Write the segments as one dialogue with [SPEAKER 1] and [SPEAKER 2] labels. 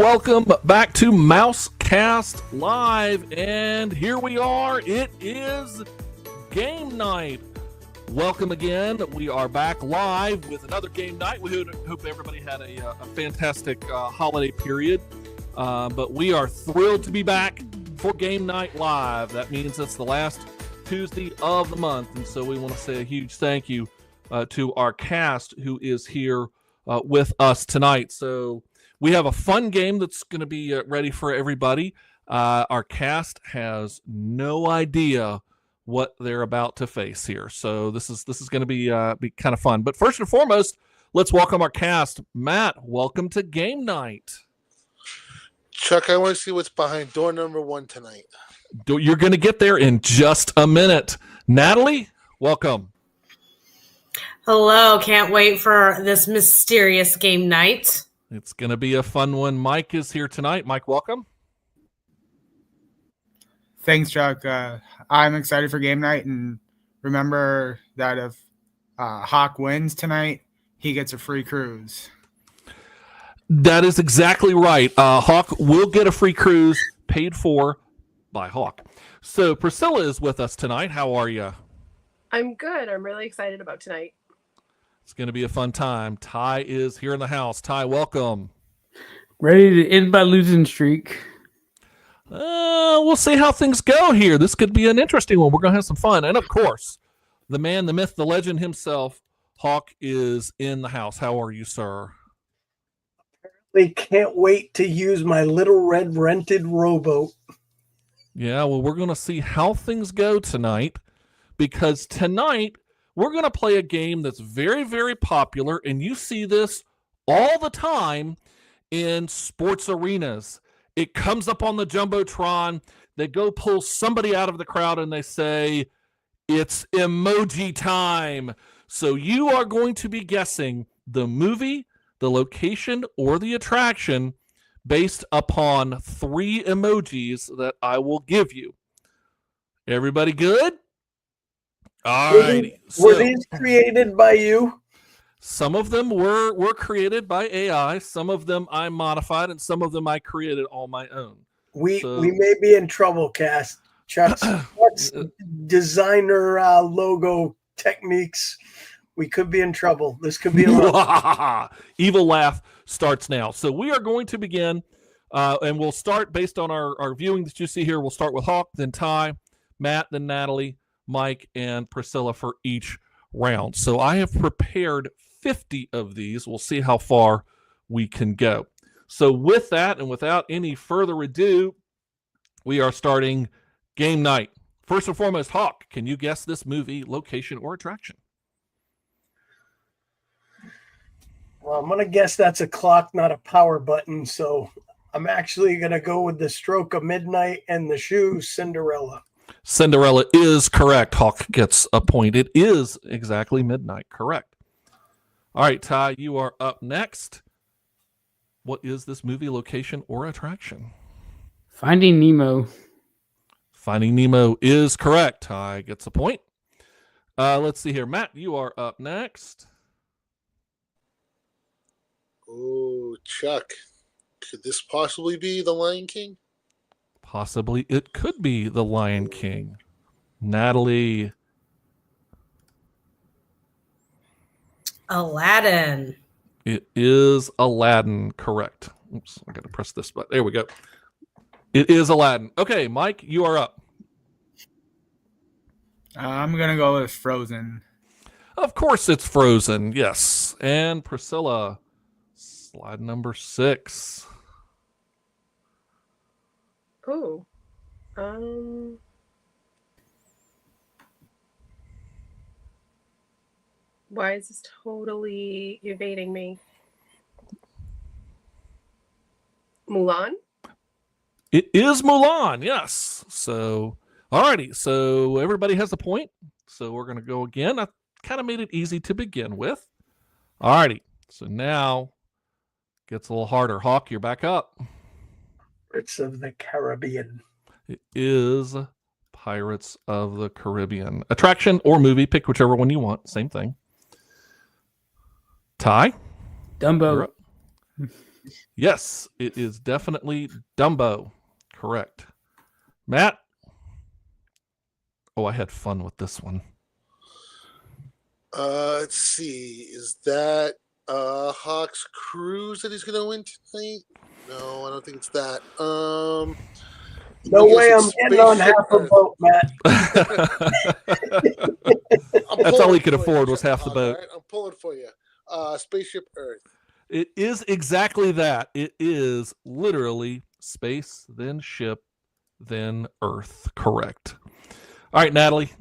[SPEAKER 1] welcome back to MouseKast Live, and here we are. It is game night. Welcome again. We are back live with another game night. We hope everybody had a fantastic holiday period, but we are thrilled to be back for game night live. That means it's the last Tuesday of the month, and so we want to say a huge thank you to our cast who is here with us tonight. So we have a fun game that's going to be ready for everybody. Our cast has no idea what they're about to face here, so this is going to be kind of fun. But first and foremost, let's welcome our cast. Matt, welcome to game night.
[SPEAKER 2] Chuck, I want to see what's behind door number 1 tonight.
[SPEAKER 1] You're going to get there in just a minute. Natalie, welcome.
[SPEAKER 3] Hello, can't wait for this mysterious game night.
[SPEAKER 1] It's going to be a fun one. Mike is here tonight. Mike, welcome.
[SPEAKER 4] Thanks, Chuck. I'm excited for game night, and remember that if Hawk wins tonight, he gets a free cruise.
[SPEAKER 1] That is exactly right. Hawk will get a free cruise paid for by Hawk. So Priscilla is with us tonight. How are you?
[SPEAKER 5] I'm good. I'm really excited about tonight.
[SPEAKER 1] It's going to be a fun time. Ty is here in the house. Ty, welcome.
[SPEAKER 6] Ready to end my losing streak.
[SPEAKER 1] We'll see how things go here. This could be an interesting one. We're going to have some fun. And of course, the man, the myth, the legend himself, Hawk, is in the house. How are you, sir?
[SPEAKER 7] They can't wait to use my little red rented rowboat.
[SPEAKER 1] Yeah, well, we're going to see how things go tonight, because tonight we're going to play a game that's very, very popular, and you see this all the time in sports arenas. It comes up on the Jumbotron. They go pull somebody out of the crowd, and they say, it's emoji time. So you are going to be guessing the movie, the location, or the attraction based upon 3 emojis that I will give you. Everybody good? All righty.
[SPEAKER 7] Were these created by you?
[SPEAKER 1] Some of them were created by AI. Some of them I modified, and some of them I created on my own.
[SPEAKER 7] We may be in trouble, Cast. Chuck's designer logo techniques. We could be in trouble. This could be a lot.
[SPEAKER 1] Evil laugh starts now. So we are going to begin, and we'll start based on our viewing that you see here. We'll start with Hawk, then Ty, Matt, then Natalie, Mike, and Priscilla for each round. So I have prepared 50 of these. We'll see how far we can go. So with that, and without any further ado, we are starting game night. First and foremost, Hawk, can you guess this movie, location, or attraction?
[SPEAKER 7] Well, I'm going to guess that's a clock, not a power button. So I'm actually going to go with the stroke of midnight and the shoe, Cinderella.
[SPEAKER 1] Cinderella is correct. Hawk gets a point. It is exactly midnight. Correct. All right, Ty, you are up next. What is this movie, location, or attraction?
[SPEAKER 6] Finding Nemo.
[SPEAKER 1] Finding Nemo is correct. Ty gets a point. Let's see here. Matt, you are up next.
[SPEAKER 2] Oh, Chuck, could this possibly be The Lion King?
[SPEAKER 1] Possibly it could be The Lion King. Natalie.
[SPEAKER 3] Aladdin.
[SPEAKER 1] It is Aladdin, correct. Oops, I got to press this button. There we go. It is Aladdin. Okay, Mike, you are up.
[SPEAKER 4] I'm going to go with Frozen.
[SPEAKER 1] Of course it's Frozen, yes. And Priscilla, slide number 6.
[SPEAKER 5] Oh. Why is this totally evading me? Mulan?
[SPEAKER 1] It is Mulan, yes. So, alrighty. So everybody has a point. So we're going to go again. I kind of made it easy to begin with. Alrighty. So now gets a little harder. Hawk, you're back up.
[SPEAKER 7] Pirates of the Caribbean.
[SPEAKER 1] It is Pirates of the Caribbean. Attraction or movie, pick whichever one you want. Same thing. Ty?
[SPEAKER 6] Dumbo.
[SPEAKER 1] Yes, it is definitely Dumbo. Correct. Matt? Oh, I had fun with this one.
[SPEAKER 2] Let's see. Is that Hawk's Cruise that he's going to win tonight? No, I don't think it's that.
[SPEAKER 7] No
[SPEAKER 2] I guess
[SPEAKER 7] way I'm
[SPEAKER 2] it's
[SPEAKER 7] getting on
[SPEAKER 2] Spaceship
[SPEAKER 7] half a
[SPEAKER 2] Earth.
[SPEAKER 7] boat, Matt.
[SPEAKER 2] I'm
[SPEAKER 1] That's all
[SPEAKER 2] pulling
[SPEAKER 1] he could
[SPEAKER 2] for you,
[SPEAKER 1] afford was
[SPEAKER 2] Chuck
[SPEAKER 1] half the
[SPEAKER 2] Hawk,
[SPEAKER 1] boat.
[SPEAKER 2] all right? I'm pulling for you. Spaceship Earth.
[SPEAKER 1] It is exactly that. It is literally space, then ship, then Earth. Correct. All right, Natalie.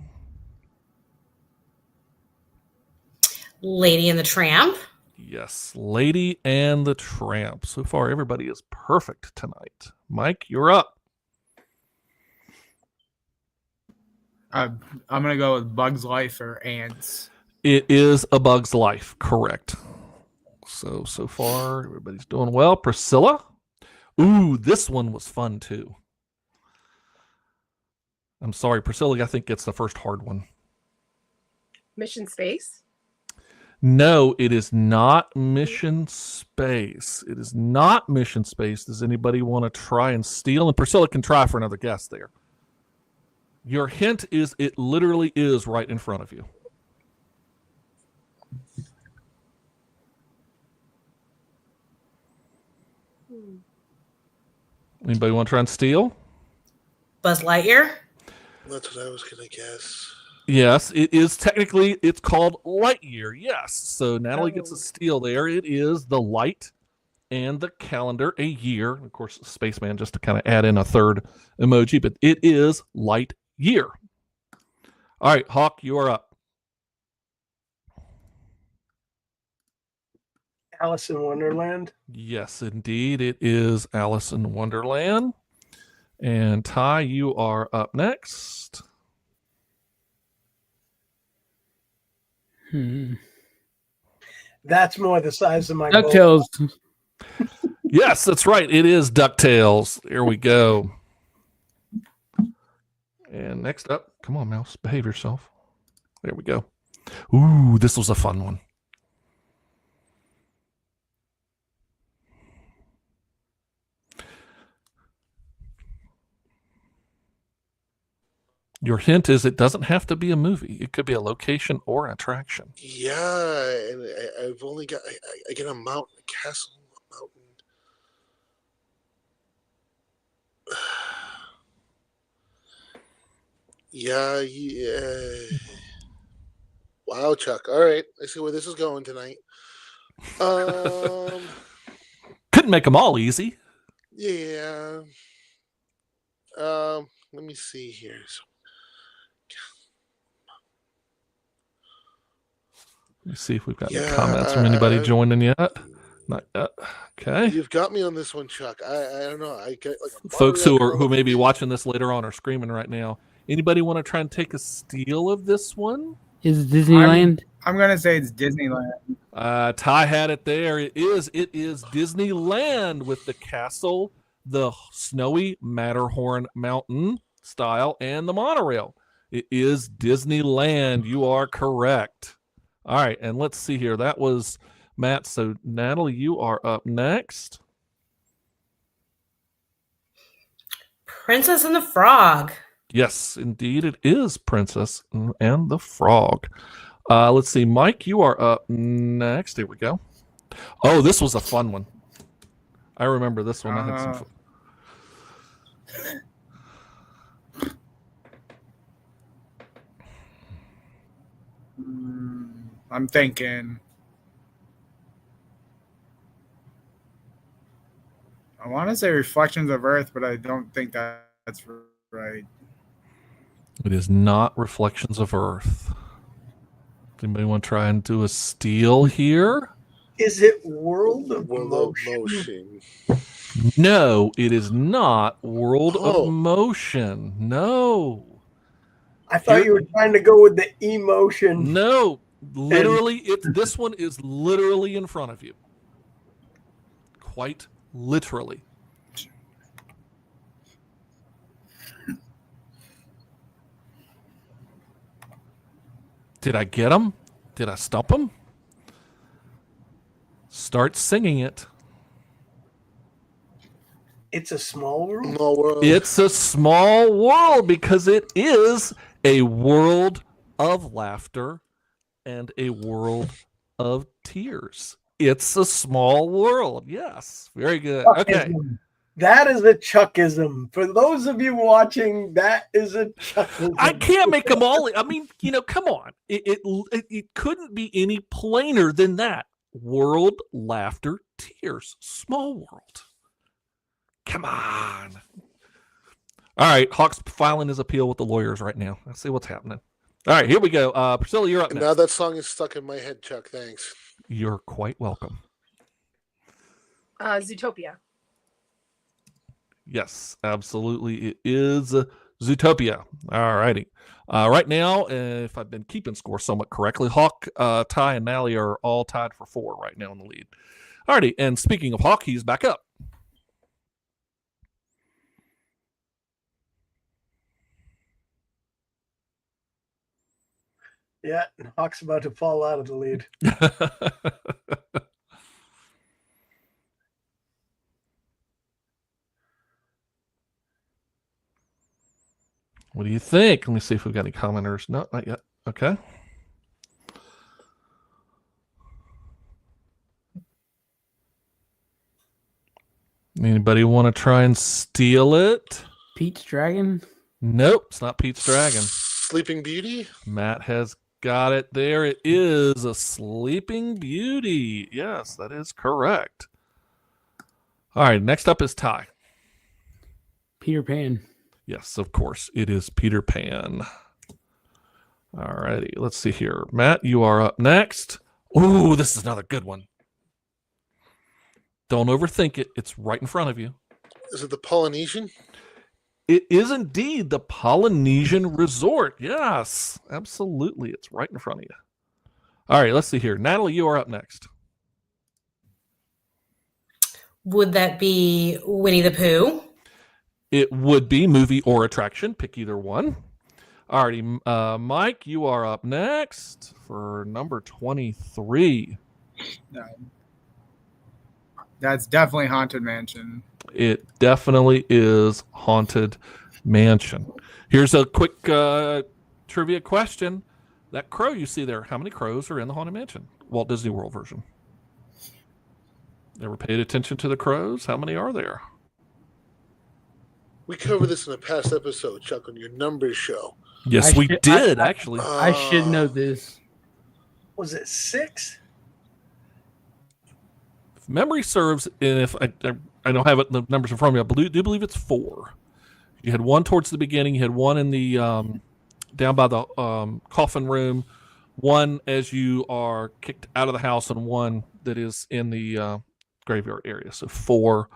[SPEAKER 3] Lady and the Tramp.
[SPEAKER 1] Yes, Lady and the Tramp. So far, everybody is perfect tonight. Mike, you're up.
[SPEAKER 4] I'm gonna go with Bug's Life or Ants.
[SPEAKER 1] It is A Bug's Life. Correct. So far, everybody's doing well. Priscilla? Ooh, this one was fun, too. I'm sorry, Priscilla, I think gets the first hard one.
[SPEAKER 5] Mission Space.
[SPEAKER 1] No, it is not Mission Space. It is not Mission Space. Does anybody want to try and steal? And Priscilla can try for another guess there. Your hint is it literally is right in front of you. Anybody want to try and steal?
[SPEAKER 3] Buzz Lightyear.
[SPEAKER 2] That's what I was going to guess.
[SPEAKER 1] Yes, it is technically, it's called Lightyear. Yes. So Natalie gets a steal there. It is the light and the calendar, a year. Of course, Spaceman, just to kind of add in a third emoji, but it is Light Year. All right, Hawk, you are up.
[SPEAKER 7] Alice in Wonderland.
[SPEAKER 1] Yes, indeed. It is Alice in Wonderland. And Ty, you are up next.
[SPEAKER 7] That's more the size of my boat.
[SPEAKER 6] DuckTales.
[SPEAKER 1] Yes, that's right. It is DuckTales. Here we go. And next up, come on, mouse, behave yourself. There we go. Ooh, this was a fun one. Your hint is it doesn't have to be a movie. It could be a location or an attraction.
[SPEAKER 2] Yeah, and I've only got I get a mountain, a castle, a mountain. Yeah. Wow, Chuck. All right, I see where this is going tonight.
[SPEAKER 1] Couldn't make them all easy.
[SPEAKER 2] Yeah. Let me see here.
[SPEAKER 1] Let me see if we've got any comments from anybody joining yet. Not yet. Okay.
[SPEAKER 2] You've got me on this one, Chuck. I don't know. I get like
[SPEAKER 1] Folks who may be watching this later on are screaming right now. Anybody want to try and take a steal of this one?
[SPEAKER 6] Is Disneyland?
[SPEAKER 4] I'm gonna say it's Disneyland.
[SPEAKER 1] Ty had it there. It is Disneyland with the castle, the snowy Matterhorn mountain style, and the monorail. It is Disneyland. You are correct. All right, and let's see here. That was Matt. So Natalie, you are up next.
[SPEAKER 3] Princess and the Frog.
[SPEAKER 1] Yes, indeed, it is Princess and the Frog. Let's see, Mike, you are up next. Here we go. Oh, this was a fun one. I remember this one. I had some fun.
[SPEAKER 4] I'm thinking. I want to say Reflections of Earth, but I don't think that's right.
[SPEAKER 1] It is not Reflections of Earth. Anybody want to try and do a steal here?
[SPEAKER 7] Is it World of Motion?
[SPEAKER 1] No, it is not World of Motion. No.
[SPEAKER 7] I thought you were trying to go with the emotion.
[SPEAKER 1] No, literally, this one is literally in front of you. Quite literally. Did I get him? Did I stump him? Start singing it.
[SPEAKER 7] It's a small world.
[SPEAKER 2] Small world.
[SPEAKER 1] It's a small world because it is a world of laughter and a world of tears. It's a small world. Yes. Very good. Okay.
[SPEAKER 7] Chuckism. That is a Chuckism. For those of you watching, that is a Chuckism.
[SPEAKER 1] I can't make them all. I mean, come on. It couldn't be any plainer than that. World, laughter, tears. Small world. Come on. All right. Hawk's filing his appeal with the lawyers right now. Let's see what's happening. All right. Here we go. Priscilla, you're up
[SPEAKER 2] And
[SPEAKER 1] next.
[SPEAKER 2] now that song is stuck in my head, Chuck. Thanks.
[SPEAKER 1] You're quite welcome.
[SPEAKER 5] Zootopia.
[SPEAKER 1] Yes, absolutely. It is Zootopia. All righty. Right now, if I've been keeping score somewhat correctly, Hawk, Ty, and Nally are all tied for 4 right now in the lead. All righty. And speaking of Hawk, he's back up.
[SPEAKER 7] Yeah, Hawk's about to fall out of the lead.
[SPEAKER 1] What do you think? Let me see if we've got any commenters. No, not yet. Okay. Anybody want to try and steal it?
[SPEAKER 6] Pete's Dragon.
[SPEAKER 1] Nope, it's not Pete's Dragon.
[SPEAKER 2] Sleeping Beauty?
[SPEAKER 1] Matt has got it there. It is a Sleeping Beauty. Yes, that is correct. All right, next up is Ty.
[SPEAKER 6] Peter Pan.
[SPEAKER 1] Yes, of course. It is Peter Pan. All righty, let's see here. Matt, you are up next. Ooh, this is another good one. Don't overthink it. It's right in front of you.
[SPEAKER 2] Is it the Polynesian?
[SPEAKER 1] It is indeed the Polynesian Resort. Yes, absolutely. It's right in front of you. All right, let's see here. Natalie, you are up next.
[SPEAKER 3] Would that be Winnie the Pooh?
[SPEAKER 1] It would be movie or attraction. Pick either one. Alrighty, Mike, you are up next for number 23.
[SPEAKER 4] That's definitely Haunted Mansion.
[SPEAKER 1] It definitely is Haunted Mansion. Here's a quick trivia question. That crow you see there, how many crows are in the Haunted Mansion? Walt Disney World version. Ever paid attention to the crows? How many are there?
[SPEAKER 2] We covered this in a past episode, Chuck, on your numbers show.
[SPEAKER 1] Yes,
[SPEAKER 6] I
[SPEAKER 1] we
[SPEAKER 6] should-
[SPEAKER 1] did, actually.
[SPEAKER 6] I should know this.
[SPEAKER 7] Was it 6?
[SPEAKER 1] If memory serves, and if I don't have it, the numbers in front of me, I do believe it's 4. You had one towards the beginning. You had one in the down by the coffin room, one as you are kicked out of the house, and one that is in the graveyard area. So 4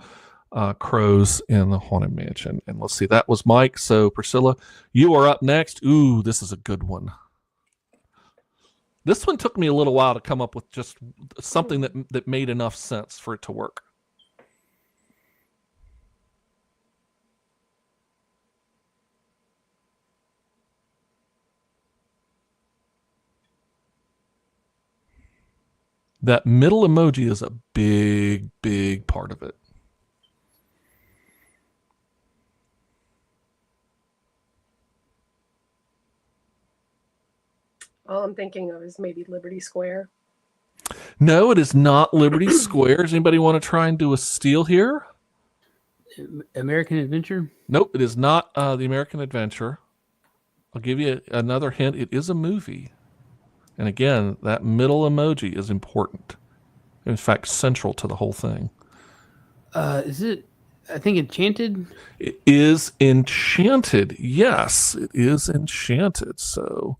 [SPEAKER 1] crows in the Haunted Mansion. And let's see, that was Mike. So Priscilla, you are up next. Ooh, this is a good one. This one took me a little while to come up with just something that made enough sense for it to work. That middle emoji is a big, big part of it.
[SPEAKER 5] All I'm thinking of is maybe Liberty Square.
[SPEAKER 1] No, it is not Liberty Square. Does anybody want to try and do a steal here?
[SPEAKER 6] American Adventure.
[SPEAKER 1] Nope, it is not the American Adventure. I'll give you another hint. It is a movie. And again, that middle emoji is important. In fact, central to the whole thing.
[SPEAKER 6] Is it? I think Enchanted.
[SPEAKER 1] It is Enchanted. Yes, it is Enchanted. So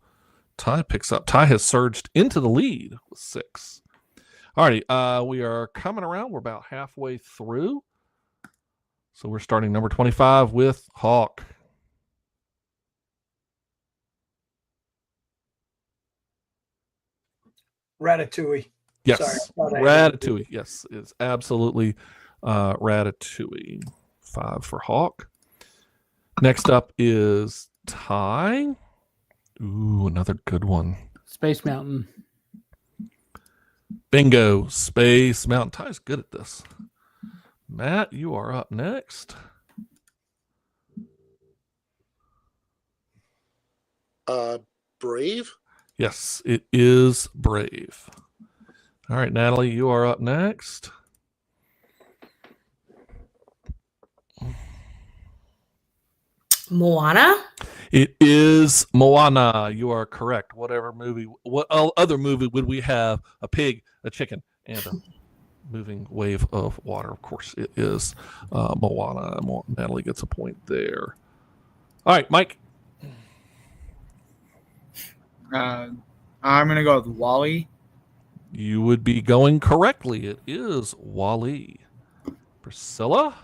[SPEAKER 1] Ty picks up. Ty has surged into the lead with 6. Alrighty, we are coming around. We're about halfway through. So we're starting number 25 with Hawk.
[SPEAKER 7] Ratatouille.
[SPEAKER 1] Yes,
[SPEAKER 7] Sorry, I thought I had it.
[SPEAKER 1] Ratatouille. Yes, it's absolutely Ratatouille. 5 for Hawk. Next up is Ty. Ooh, another good one.
[SPEAKER 6] Space Mountain.
[SPEAKER 1] Bingo. Space Mountain. Ty's good at this. Matt, you are up next.
[SPEAKER 2] Brave.
[SPEAKER 1] Yes, it is Brave. All right, Natalie, you are up next.
[SPEAKER 3] Moana?
[SPEAKER 1] It is Moana. You are correct. Whatever movie, what other movie would we have? A pig, a chicken, and a moving wave of water. Of course, it is Moana. Natalie gets a point there. All right, Mike.
[SPEAKER 4] I'm gonna go with Wally.
[SPEAKER 1] You would be going correctly. It is Wall-E. Priscilla?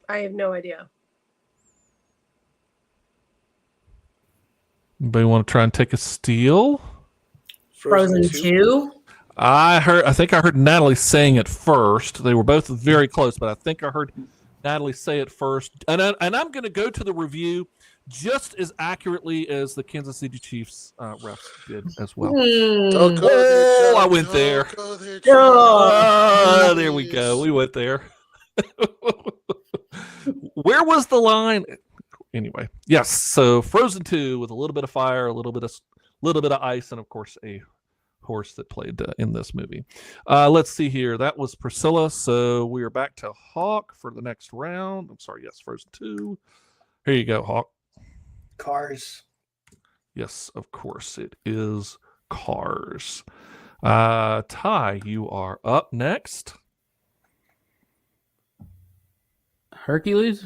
[SPEAKER 5] I have no idea.
[SPEAKER 1] Anybody want to try and take a steal?
[SPEAKER 3] Frozen 2?
[SPEAKER 1] I think I heard Natalie saying it first. They were both very close, but I think I heard Natalie say it first. And I'm going to go to the review just as accurately as the Kansas City Chiefs refs did as well.
[SPEAKER 2] Don't go there, John.
[SPEAKER 1] I went
[SPEAKER 2] Don't
[SPEAKER 1] there.
[SPEAKER 2] go there, John.
[SPEAKER 1] There we go. We went there. Where was the line? Anyway, yes. So Frozen 2 with a little bit of fire, a little bit of ice, and of course a horse that played in this movie. Let's see here. That was Priscilla. So we are back to Hawk for the next round. I'm sorry. Yes, Frozen 2. Here you go, Hawk.
[SPEAKER 7] Cars.
[SPEAKER 1] Yes, of course. It is Cars. Ty, you are up next.
[SPEAKER 6] Hercules?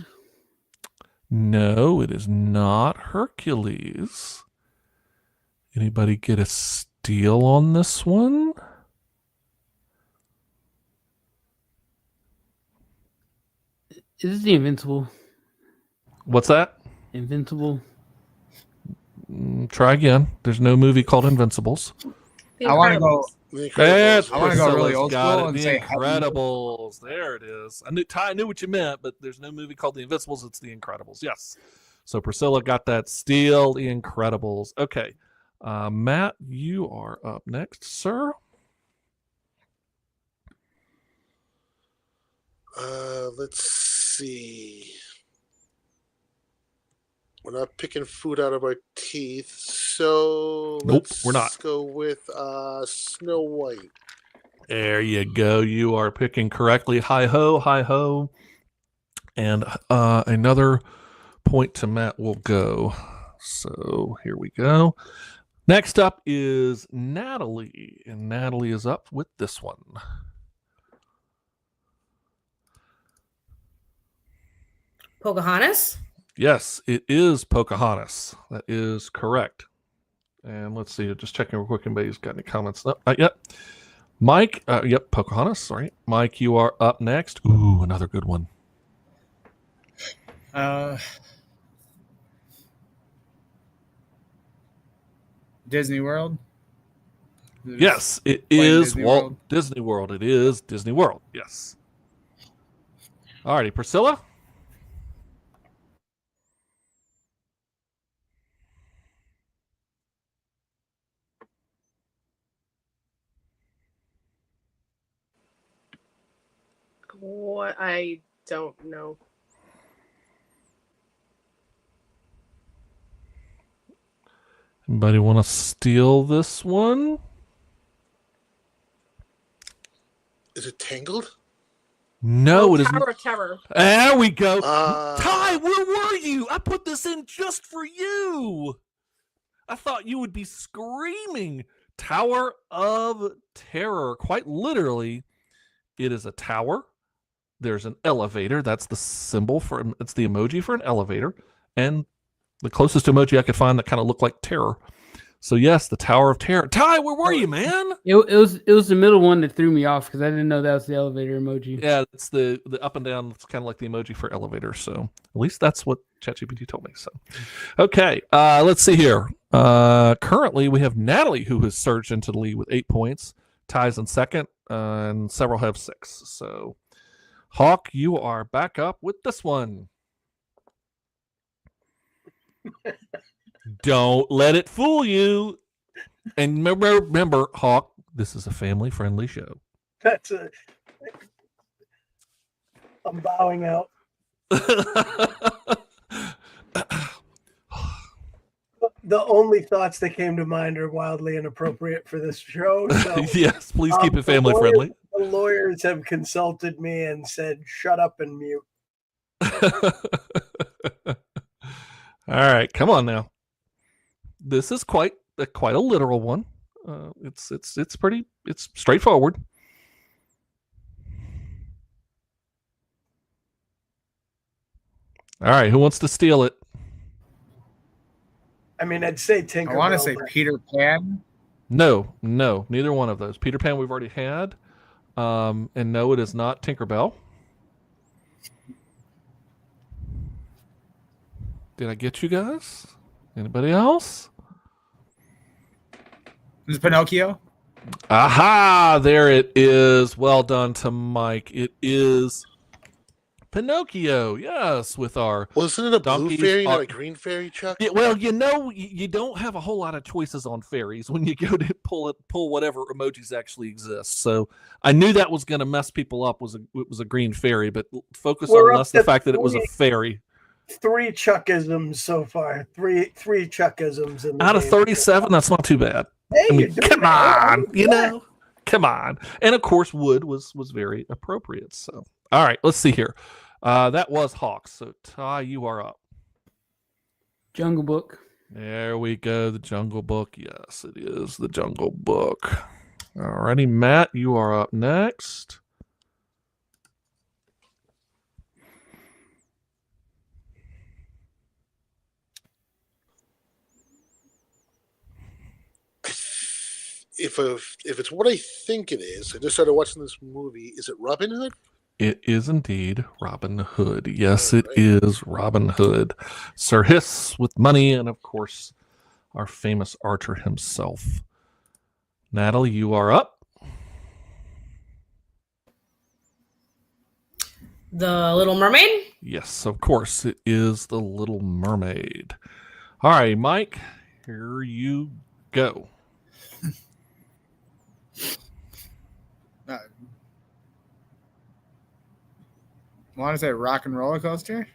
[SPEAKER 1] No, it is not Hercules. Anybody get a steal on this one?
[SPEAKER 6] Is this the Invincible?
[SPEAKER 1] What's that?
[SPEAKER 6] Invincible?
[SPEAKER 1] Try again. There's no movie called Invincibles.
[SPEAKER 5] The
[SPEAKER 4] I want to
[SPEAKER 5] Incredibles.
[SPEAKER 4] go.
[SPEAKER 2] The
[SPEAKER 1] That's
[SPEAKER 2] Incredibles.
[SPEAKER 4] I wanna go really
[SPEAKER 1] Priscilla's
[SPEAKER 4] old
[SPEAKER 1] got
[SPEAKER 4] school
[SPEAKER 1] it.
[SPEAKER 4] and
[SPEAKER 1] The
[SPEAKER 4] say
[SPEAKER 1] Incredibles. There it is. I knew what you meant, but there's no movie called The Invincibles. It's The Incredibles. Yes. So Priscilla got that steal. The Incredibles. Okay. Matt, you are up next, sir.
[SPEAKER 2] Let's see. We're not picking food out of our teeth, so
[SPEAKER 1] Nope,
[SPEAKER 2] let's
[SPEAKER 1] we're not.
[SPEAKER 2] go with Snow White.
[SPEAKER 1] There you go. You are picking correctly. Hi ho, hi ho. And another point to Matt will go. So here we go. Next up is Natalie. And Natalie is up with this one.
[SPEAKER 3] Pocahontas?
[SPEAKER 1] Yes, it is Pocahontas. That is correct. And let's see, just checking real quick. Anybody's got any comments? No, not yet. Mike, yep, Pocahontas. Sorry, Mike, you are up next. Ooh, another good one.
[SPEAKER 4] Disney World.
[SPEAKER 1] Yes, it
[SPEAKER 4] Playing
[SPEAKER 1] is
[SPEAKER 4] Disney
[SPEAKER 1] Walt
[SPEAKER 4] World.
[SPEAKER 1] Disney World. It is Disney World. Yes. Alrighty, Priscilla.
[SPEAKER 5] What? I don't know.
[SPEAKER 1] Anybody want to steal this one?
[SPEAKER 2] Is it Tangled?
[SPEAKER 1] No, it is.
[SPEAKER 5] Tower of Terror.
[SPEAKER 1] There we go.
[SPEAKER 2] Uh,
[SPEAKER 1] Ty, where were you? I put this in just for you. I thought you would be screaming. Tower of Terror. Quite literally, it is a tower. There's an elevator. That's the symbol for it's the emoji for an elevator. And the closest emoji I could find that kind of looked like terror. So yes, the Tower of Terror. Ty, where were you, man?
[SPEAKER 6] It was the middle one that threw me off because I didn't know that was the elevator emoji.
[SPEAKER 1] Yeah, it's the up and down. It's kind of like the emoji for elevator. So at least that's what ChatGPT told me. So, okay, let's see here. Currently, we have Natalie who has surged into the lead with 8 points. Ty's in second, and several have 6. So, Hawk, you are back up with this one. Don't let it fool you. And remember, Hawk, this is a family-friendly show.
[SPEAKER 7] I'm bowing out. The only thoughts that came to mind are wildly inappropriate for this show. So,
[SPEAKER 1] yes, please keep it family-friendly.
[SPEAKER 7] The lawyers have consulted me and said, shut up and mute.
[SPEAKER 1] All right, come on now. This is quite a literal one. It's straightforward. All right, who wants to steal it?
[SPEAKER 7] I mean, I'd say Tinkerbell.
[SPEAKER 4] I want to say Peter Pan.
[SPEAKER 1] No, neither one of those. Peter Pan we've already had. And no, it is not Tinkerbell. Did I get you guys? Anybody else?
[SPEAKER 4] Is it Pinocchio?
[SPEAKER 1] Aha! There it is. Well done to Mike. It is Pinocchio. Yes, with our
[SPEAKER 2] Wasn't it a blue
[SPEAKER 1] donkeys,
[SPEAKER 2] fairy, not a green fairy, Chuck?
[SPEAKER 1] Yeah, well, you don't have a whole lot of choices on fairies when you go to pull whatever emojis actually exist. So I knew that was going to mess people up. It was a green fairy, but focus on less the fact that it was a fairy.
[SPEAKER 7] 3 Chuckisms so far. Three Chuckisms in the
[SPEAKER 1] Out of
[SPEAKER 7] game.
[SPEAKER 1] 37, that's not too bad.
[SPEAKER 7] Hey,
[SPEAKER 1] I mean,
[SPEAKER 7] you're doing
[SPEAKER 1] come on,
[SPEAKER 7] it.
[SPEAKER 1] you know, come on. And of course, wood was very appropriate. So, all right, let's see here. That was Hawks. So, Ty, you are up.
[SPEAKER 6] Jungle Book.
[SPEAKER 1] There we go. The Jungle Book. Yes, it is the Jungle Book. Alrighty, Matt, you are up next.
[SPEAKER 2] If it's what I think it is, I just started watching this movie. Is it Robin Hood?
[SPEAKER 1] It is indeed Robin Hood. Yes, it is Robin Hood. Sir Hiss with money, and of course, our famous archer himself. Natalie, you are up.
[SPEAKER 3] The Little Mermaid?
[SPEAKER 1] Yes, of course, it is the Little Mermaid. All right, Mike, here you go.
[SPEAKER 4] Want to say Rock and Roller Coaster?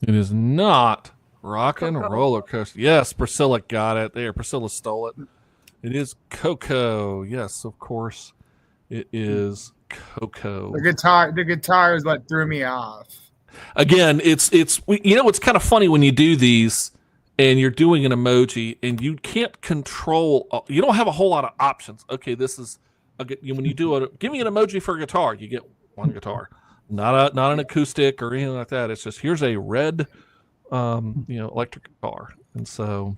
[SPEAKER 1] It is not Rock and Roller Coaster. Yes, Priscilla got it. There, Priscilla stole it. It is Coco. Yes, of course, it is Coco.
[SPEAKER 4] The guitar is what threw me off.
[SPEAKER 1] Again, it's kind of funny when you do these and you're doing an emoji and you can't control. You don't have a whole lot of options. Okay, this is when you do give me an emoji for a guitar, you get one guitar. Not an acoustic or anything like that. It's just here's a red, electric guitar. And so,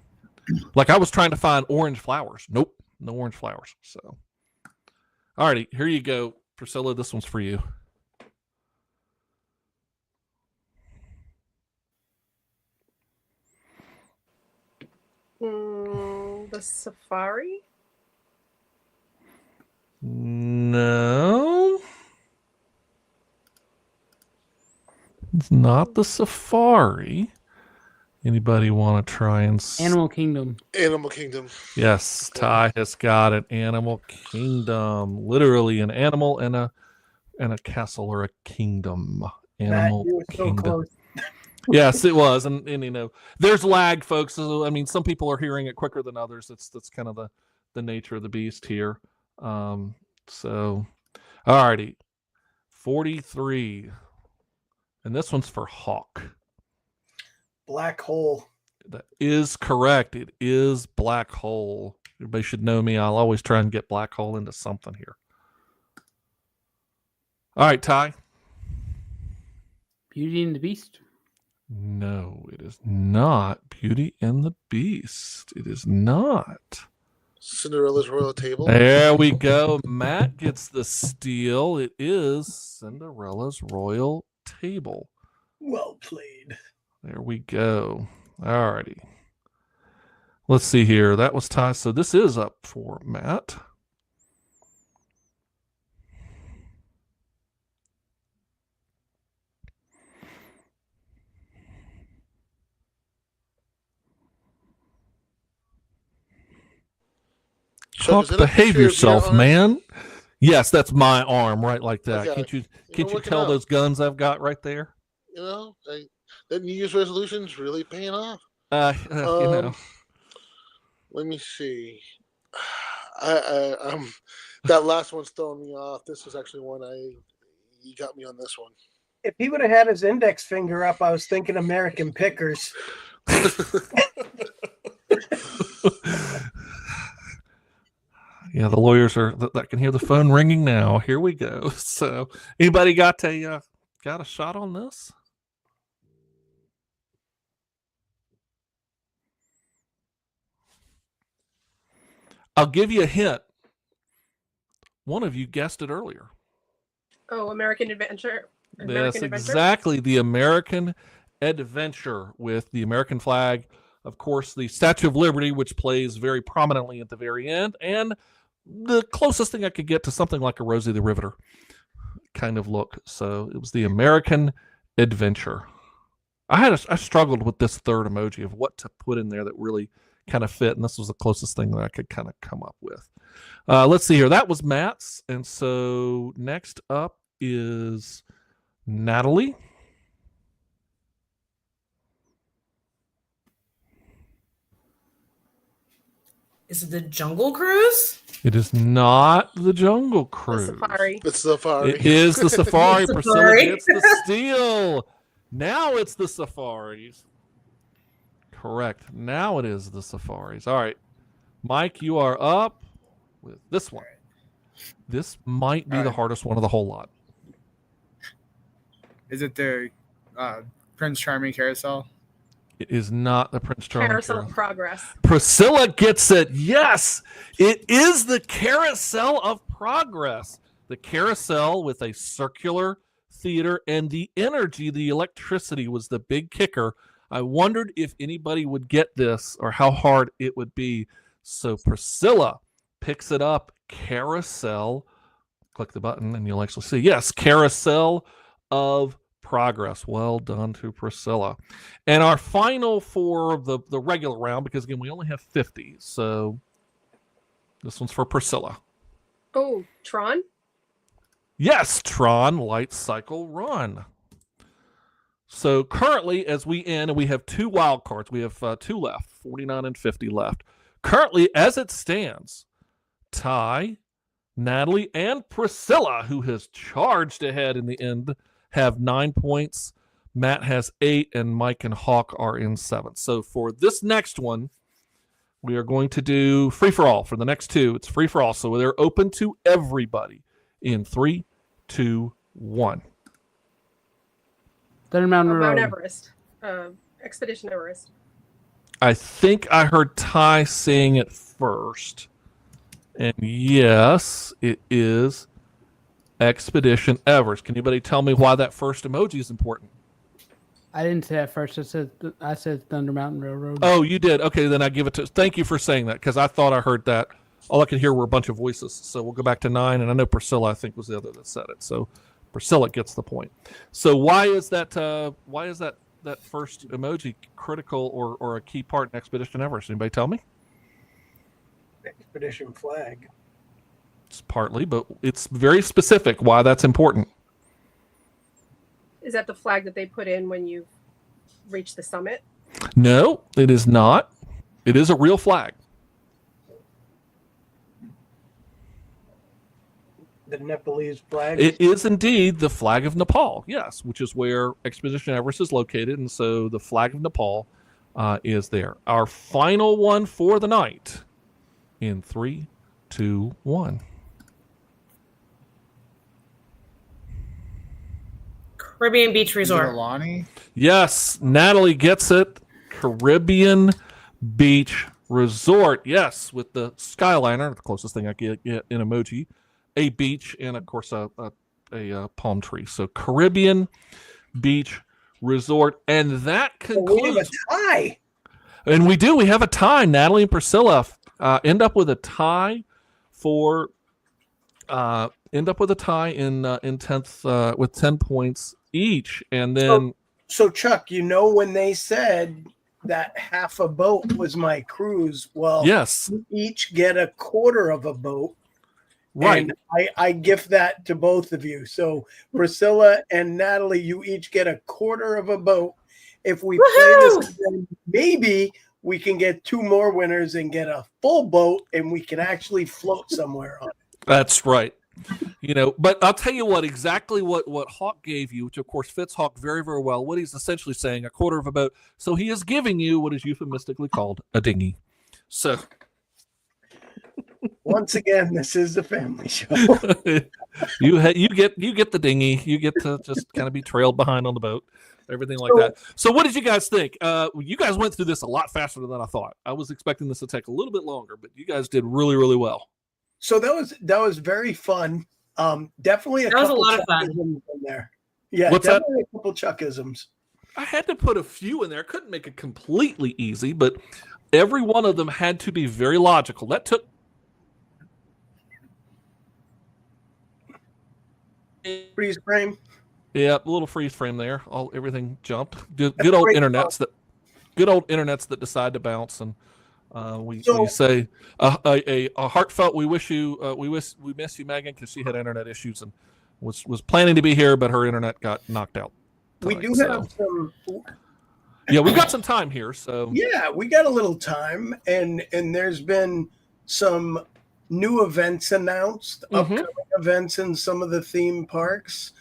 [SPEAKER 1] like I was trying to find orange flowers. Nope, no orange flowers. So, alrighty, here you go, Priscilla. This one's for you.
[SPEAKER 5] The Safari?
[SPEAKER 1] No. It's not the Safari. Anybody want to try and...
[SPEAKER 6] Animal Kingdom.
[SPEAKER 2] Animal Kingdom.
[SPEAKER 1] Yes, Ty has got it. Animal Kingdom. Literally an animal and a castle or a kingdom. Animal
[SPEAKER 7] Matt, you were so
[SPEAKER 1] Kingdom.
[SPEAKER 7] close.
[SPEAKER 1] Yes, it was. And there's lag, folks. So, I mean, some people are hearing it quicker than others. That's kind of the nature of the beast here. So, alrighty. 43. And this one's for Hawk.
[SPEAKER 7] Black Hole.
[SPEAKER 1] That is correct. It is Black Hole. Everybody should know me. I'll always try and get Black Hole into something here. All right, Ty.
[SPEAKER 6] Beauty and the Beast.
[SPEAKER 1] No, it is not Beauty and the Beast. It is not.
[SPEAKER 2] Cinderella's Royal Table.
[SPEAKER 1] There we go. Matt gets the steal. It is Cinderella's Royal Table.
[SPEAKER 7] Well played.
[SPEAKER 1] There we go. All righty. Let's see here. That was Ty. So this is up for Matt.
[SPEAKER 2] Chuck, is
[SPEAKER 1] Hawk,
[SPEAKER 2] that a
[SPEAKER 1] behave
[SPEAKER 2] picture of your
[SPEAKER 1] yourself,
[SPEAKER 2] arm?
[SPEAKER 1] man. Yes, that's my arm, right like that.
[SPEAKER 2] Okay.
[SPEAKER 1] Can't you
[SPEAKER 2] You're working
[SPEAKER 1] tell
[SPEAKER 2] out.
[SPEAKER 1] those guns I've got right there?
[SPEAKER 2] You know, that New Year's resolution's really paying off.
[SPEAKER 1] You know.
[SPEAKER 2] Let me see. That last one's throwing me off. This was actually one you got me on this one.
[SPEAKER 7] If he would have had his index finger up, I was thinking American Pickers.
[SPEAKER 1] Yeah, the lawyers are that can hear the phone ringing now. Here we go. So, anybody got a shot on this? I'll give you a hint. One of you guessed it earlier.
[SPEAKER 5] Oh, American Adventure.
[SPEAKER 1] Yes, exactly. The American Adventure with the American flag. Of course, the Statue of Liberty, which plays very prominently at the very end, and the closest thing I could get to something like a Rosie the Riveter kind of look. So it was the American Adventure. I struggled with this third emoji of what to put in there that really kind of fit, and this was the closest thing that I could kind of come up with. Let's see here. That was Matt's, and so next up is Natalie.
[SPEAKER 3] Is it the Jungle Cruise?
[SPEAKER 1] It is not the Jungle
[SPEAKER 5] The
[SPEAKER 1] Cruise.
[SPEAKER 5] Safari.
[SPEAKER 2] The Safari.
[SPEAKER 1] It is the Safari.
[SPEAKER 3] The
[SPEAKER 1] Priscilla
[SPEAKER 3] Safari.
[SPEAKER 1] gets the steal. Now it's the Safaris. Correct. Now it is the Safaris. All right. Mike, you are up with this one. This might be the hardest one of the whole lot.
[SPEAKER 4] Is it the Prince Charming carousel?
[SPEAKER 1] It is not the Prince Charming
[SPEAKER 5] Carousel of Progress.
[SPEAKER 1] Priscilla gets it. Yes, it is the Carousel of Progress. The carousel with a circular theater, and the energy, the electricity was the big kicker. I wondered if anybody would get this or how hard it would be. So Priscilla picks it up. Carousel. Click the button and you'll actually see. Yes, Carousel of Progress. Well done to Priscilla. And our final for the regular round, because again, we only have 50. So this one's for Priscilla.
[SPEAKER 5] Oh, Tron?
[SPEAKER 1] Yes, Tron Light Cycle Run. So currently, as we end, and we have 2 wild cards. We have 2 left, 49 and 50 left. Currently, as it stands, Ty, Natalie, and Priscilla, who has charged ahead in the end, have 9 points. Matt has 8, and Mike and Hawk are in 7. So for this next one, we are going to do free-for-all. For the next 2, it's free-for-all. So they're open to everybody in 3, 2, 1.
[SPEAKER 6] Thunder Mountain Road.
[SPEAKER 5] Mount Everest. Expedition Everest.
[SPEAKER 1] I think I heard Ty saying it first. And yes, it is Expedition Everest. Can anybody tell me why that first emoji is important?
[SPEAKER 6] I didn't say that first. I said Thunder Mountain Railroad.
[SPEAKER 1] Oh, you did. Okay, then I give it to. Thank you for saying that, because I thought I heard that. All I could hear were a bunch of voices. So we'll go back to 9, and I know Priscilla, I think, was the other that said it. So Priscilla gets the point. So why is that? That first emoji critical or a key part in Expedition Everest? Anybody tell me?
[SPEAKER 7] Expedition flag.
[SPEAKER 1] It's partly, but it's very specific why that's important.
[SPEAKER 5] Is that the flag that they put in when you reach the summit?
[SPEAKER 1] No, it is not. It is a real flag.
[SPEAKER 7] The Nepalese flag.
[SPEAKER 1] It is indeed the flag of Nepal, yes, which is where Expedition Everest is located, and so the flag of Nepal is there. Our final one for the night in 3, 2, 1.
[SPEAKER 3] Caribbean Beach Resort.
[SPEAKER 4] Lonnie?
[SPEAKER 1] Yes, Natalie gets it. Caribbean Beach Resort. Yes, with the Skyliner, the closest thing I can get in emoji. A beach and, of course, a palm tree. So Caribbean Beach Resort. And that concludes.
[SPEAKER 7] We have a tie.
[SPEAKER 1] And we do. We have a tie. Natalie and Priscilla end up with a tie for in 10th with 10 points each. And then
[SPEAKER 7] So Chuck, when they said that half a boat was my cruise. Well,
[SPEAKER 1] Yes.
[SPEAKER 7] you each get a quarter of a boat.
[SPEAKER 1] Right.
[SPEAKER 7] And I gift that to both of you. So Priscilla and Natalie, you each get a quarter of a boat. If we play this again, maybe we can get 2 more winners and get a full boat and we can actually float somewhere on it.
[SPEAKER 1] That's right. But I'll tell you exactly what Hawk gave you, which of course fits Hawk very, very well. What he's essentially saying, a quarter of a boat. So he is giving you what is euphemistically called a dinghy. So
[SPEAKER 7] once again, this is the family show.
[SPEAKER 1] you get the dinghy. You get to just kind of be trailed behind on the boat, everything like that. So what did you guys think? You guys went through this a lot faster than I thought. I was expecting this to take a little bit longer, but you guys did really, really well.
[SPEAKER 7] So that was very fun. Definitely
[SPEAKER 3] That was a lot of fun
[SPEAKER 7] in there. Yeah,
[SPEAKER 1] What's
[SPEAKER 7] definitely a couple Chuckisms.
[SPEAKER 1] I had to put a few in there. I couldn't make it completely easy, but every one of them had to be very logical. That took
[SPEAKER 7] freeze frame.
[SPEAKER 1] Yeah, a little freeze frame there. Everything jumped. Good old internets that decide to bounce, and we say a heartfelt we miss you, Megan, because she had internet issues and was planning to be here, but her internet got knocked out tonight,
[SPEAKER 7] We do have some.
[SPEAKER 1] Yeah, we've got some time here, so
[SPEAKER 7] yeah, we got a little time, and there's been some new events announced, upcoming events in some of the theme parks.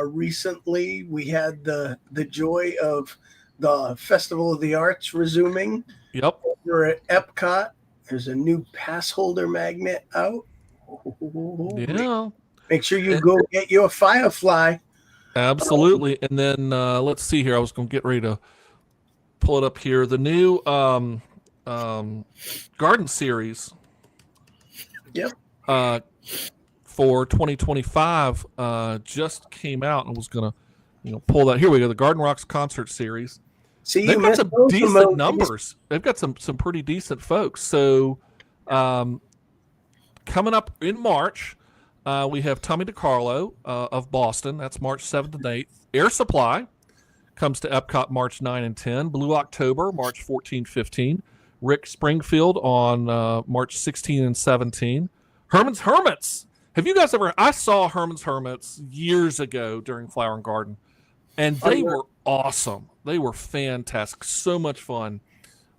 [SPEAKER 7] Recently, we had the joy of the Festival of the Arts resuming.
[SPEAKER 1] Yep.
[SPEAKER 7] Over at Epcot, there's a new pass holder magnet out.
[SPEAKER 1] Yeah.
[SPEAKER 7] Make sure you go get your Firefly.
[SPEAKER 1] Absolutely. And then let's see here. I was going to get ready to pull it up here. The new Garden Series.
[SPEAKER 7] Yep.
[SPEAKER 1] For 2025 just came out, and was going to pull that. Here we go. The Garden Rocks Concert Series.
[SPEAKER 7] See,
[SPEAKER 1] they've got some decent numbers. They've got some pretty decent folks. So coming up in March, we have Tommy DiCarlo of Boston. That's March 7th and 8th. Air Supply comes to Epcot March 9 and 10. Blue October, March 14, 15. Rick Springfield on March 16 and 17. Herman's Hermits. Have you guys ever? I saw Herman's Hermits years ago during Flower and Garden, and they were awesome. They were fantastic. So much fun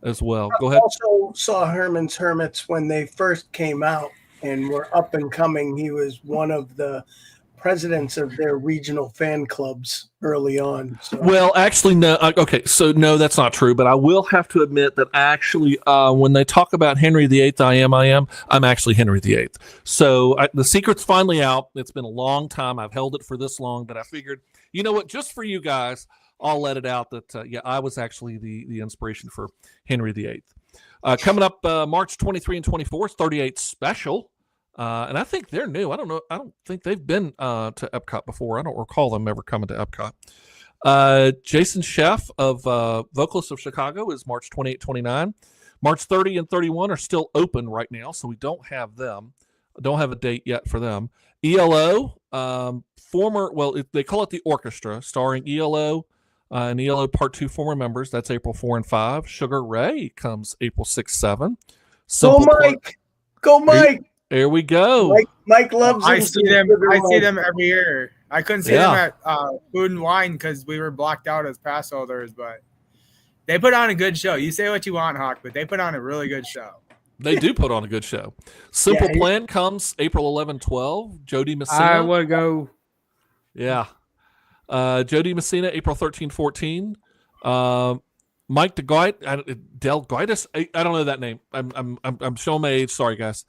[SPEAKER 1] as well. Go ahead.
[SPEAKER 7] I also saw Herman's Hermits when they first came out and were up and coming. He was one of the presidents of their regional fan clubs early on. So.
[SPEAKER 1] Well, actually, no. Okay, so no, that's not true. But I will have to admit that actually, when they talk about Henry VIII, I'm actually Henry VIII. So the secret's finally out. It's been a long time. I've held it for this long that I figured, you know what, just for you guys, I'll let it out that, I was actually the inspiration for Henry VIII. Coming up March 23 and 24, 38 Special. And I think they're new. I don't know. I don't think they've been to Epcot before. I don't recall them ever coming to Epcot. Jason Sheff of Vocalist of Chicago is March 28, 29. March 30 and 31 are still open right now, so we don't have them. Don't have a date yet for them. ELO, they call it the Orchestra, starring ELO and ELO Part 2 former members. That's April 4 and 5. Sugar Ray comes April 6, 7.
[SPEAKER 7] Go Mike! Go Mike!
[SPEAKER 1] There we go.
[SPEAKER 7] Mike loves them.
[SPEAKER 4] I see them every year. I couldn't see them at Food and Wine because we were blocked out as pass holders, but they put on a good show. You say what you want, Hawk, but they put on a really good show.
[SPEAKER 1] They do put on a good show. Simple Plan comes April 11, 12. Jody Messina.
[SPEAKER 6] I want to go.
[SPEAKER 1] Yeah. Jody Messina, April 13, 14. Mike Delgaitis. I don't know that name. I'm showing my age. Sorry, guys.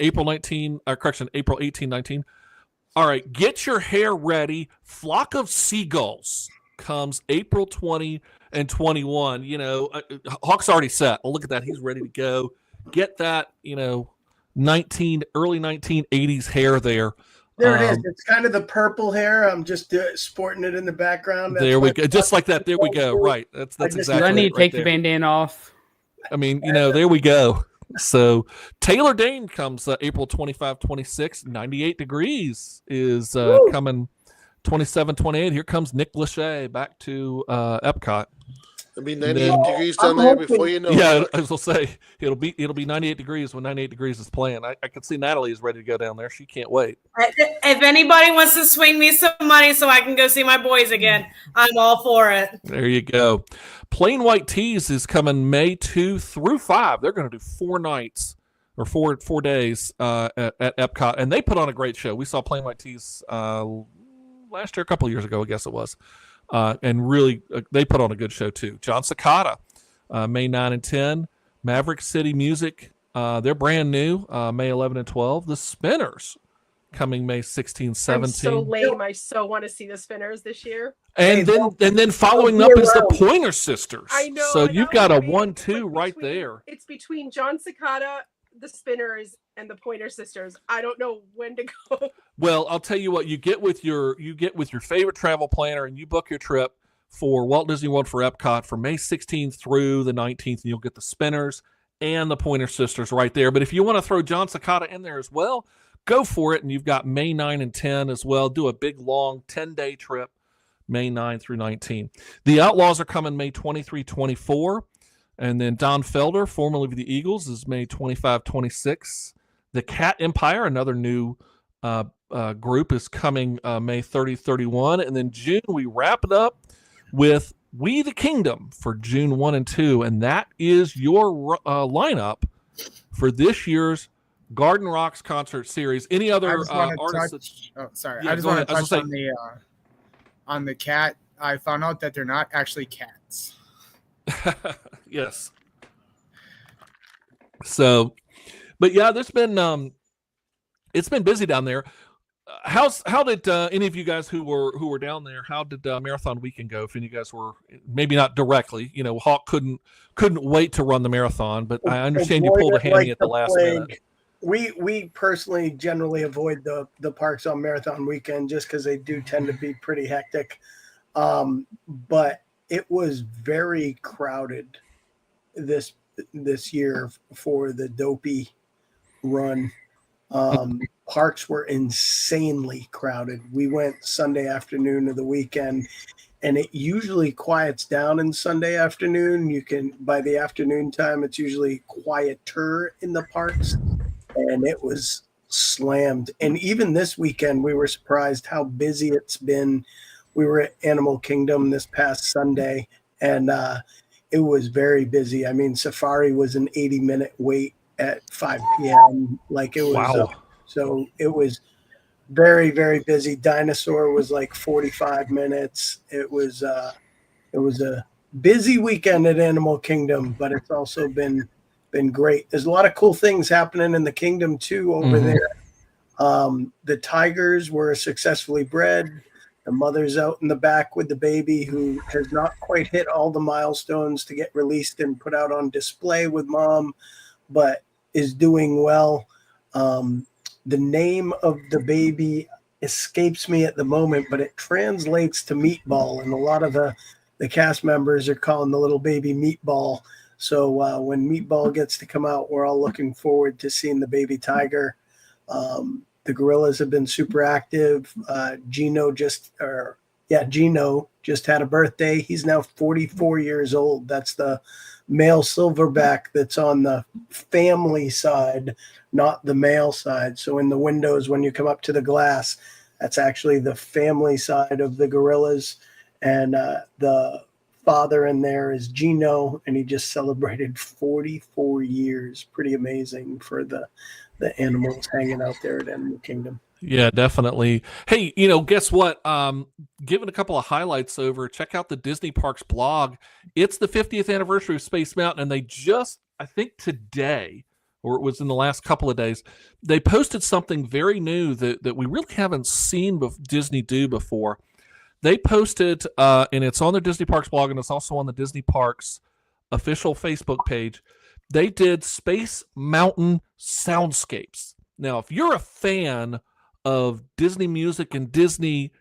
[SPEAKER 1] April 18, 19. All right, get your hair ready. Flock of Seagulls comes April 20 and 21. Hawk's already set. Oh, look at that. He's ready to go. Get that, early 1980s hair there.
[SPEAKER 7] There it is. It's kind of the purple hair. I'm just sporting it in the background.
[SPEAKER 1] There we go. Just like that. There we go. Right. That's exactly.
[SPEAKER 6] I need to take the bandana off.
[SPEAKER 1] I mean, there we go. So Taylor Dane comes April 25, 26, 98 degrees is coming 27, 28. Here comes Nick Lachey back to Epcot.
[SPEAKER 2] It'll be
[SPEAKER 1] And
[SPEAKER 2] 98
[SPEAKER 1] then-
[SPEAKER 2] degrees down
[SPEAKER 7] I'm
[SPEAKER 2] there
[SPEAKER 7] hoping-
[SPEAKER 2] before you know
[SPEAKER 1] Yeah,
[SPEAKER 2] it.
[SPEAKER 1] I was gonna say it'll be 98 degrees when 98 degrees is playing. I can see Natalie is ready to go down there. She can't wait.
[SPEAKER 3] If anybody wants to swing me some money so I can go see my boys again, I'm all for it.
[SPEAKER 1] There you go. Plain White Tees is coming May 2 through 5. They're going to do 4 nights or 4 days at Epcot, and they put on a great show. We saw Plain White Tees last year, a couple of years ago, I guess it was, and really they put on a good show too. John Cicada, May 9 and 10. Maverick City Music, they're brand new, May 11 and 12. The Spinners coming May 16, 17.
[SPEAKER 5] I'm so lame. I so want to see the Spinners this year.
[SPEAKER 1] And then following up is the Pointer Sisters.
[SPEAKER 5] I know.
[SPEAKER 1] So
[SPEAKER 5] and
[SPEAKER 1] you've
[SPEAKER 5] that
[SPEAKER 1] got a
[SPEAKER 5] would be-
[SPEAKER 1] 1-2
[SPEAKER 5] but
[SPEAKER 1] right
[SPEAKER 5] between-
[SPEAKER 1] there.
[SPEAKER 5] It's between John Cicada, the Spinners, and the Pointer Sisters. I don't know when to go.
[SPEAKER 1] Well, I'll tell you what, you get with your favorite travel planner and you book your trip for Walt Disney World for Epcot for May 16th through the 19th, and you'll get the Spinners and the Pointer Sisters right there. But if you want to throw John Cicada in there as well, go for it. And you've got May 9 and 10 as well. Do a big, long 10-day trip, May 9 through 19. The Outlaws are coming May 23, 24. And then Don Felder, formerly of the Eagles, is May 25, 26. The Cat Empire, another new group, is coming May 30, 31. And then June, we wrap it up with We the Kingdom for June 1 and 2. And that is your lineup for this year's Garden Rocks concert series. Any
[SPEAKER 4] I
[SPEAKER 1] other
[SPEAKER 4] just want to
[SPEAKER 1] artists?
[SPEAKER 4] touch. Oh, sorry.
[SPEAKER 1] Yeah,
[SPEAKER 4] I just
[SPEAKER 1] go
[SPEAKER 4] want to
[SPEAKER 1] ahead. I was
[SPEAKER 4] touch on the cat. I found out that they're not actually cats.
[SPEAKER 1] Yes. So, but yeah, there's been it's been busy down there. How did any of you guys who were down there? How did marathon weekend go? If any of you guys were, maybe not directly, Hawk couldn't wait to run the marathon, but I understand you pulled a hammy at the last minute.
[SPEAKER 7] We personally generally avoid the parks on marathon weekend just because they do tend to be pretty hectic. But it was very crowded this year for the Dopey run. Parks were insanely crowded. We went Sunday afternoon of the weekend, and it usually quiets down in Sunday afternoon. By the afternoon time, it's usually quieter in the parks, and it was slammed. And even this weekend, we were surprised how busy it's been. We were at Animal Kingdom this past Sunday, and it was very busy. I mean, Safari was an 80-minute wait at 5 p.m. Like it was.
[SPEAKER 1] Wow.
[SPEAKER 7] So it was very, very busy. Dinosaur was like 45 minutes. It was a busy weekend at Animal Kingdom, but it's also been great. There's a lot of cool things happening in the kingdom too over there. The tigers were successfully bred. The mother's out in the back with the baby who has not quite hit all the milestones to get released and put out on display with mom, but is doing well. The name of the baby escapes me at the moment, but it translates to meatball, and a lot of the cast members are calling the little baby Meatball. So when Meatball gets to come out, we're all looking forward to seeing the baby tiger. The gorillas have been super active. Gino just had a birthday. He's now 44 years old. That's the male silverback that's on the family side, not the male side. So in the windows, when you come up to the glass, that's actually the family side of the gorillas. And the father in there is Gino, and he just celebrated 44 years. Pretty amazing for the animals hanging out there at Animal Kingdom.
[SPEAKER 1] Yeah, definitely. Hey, guess what? Giving a couple of highlights over, check out the Disney Parks blog. It's the 50th anniversary of Space Mountain, and they just, I think today, or it was in the last couple of days, they posted something very new that we really haven't seen Disney do before. They posted, and it's on the Disney Parks blog, and it's also on the Disney Parks official Facebook page. They did Space Mountain soundscapes. Now, if you're a fan of Disney music and Disney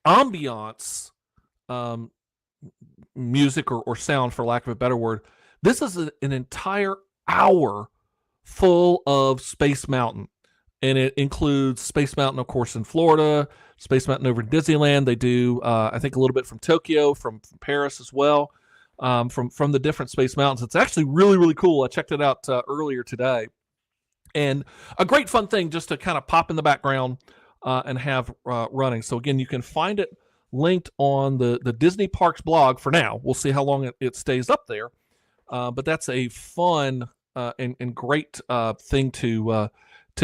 [SPEAKER 1] ambiance music or sound, for lack of a better word, this is an entire hour full of Space Mountain. And it includes Space Mountain, of course, in Florida, Space Mountain over in Disneyland. They do, I think, a little bit from Tokyo, from Paris as well. from the different Space Mountains. It's actually really, really cool. I checked it out earlier today. And a great fun thing just to kind of pop in the background and have running. So again, you can find it linked on the Disney Parks blog for now. We'll see how long it stays up there. But that's a fun and great thing to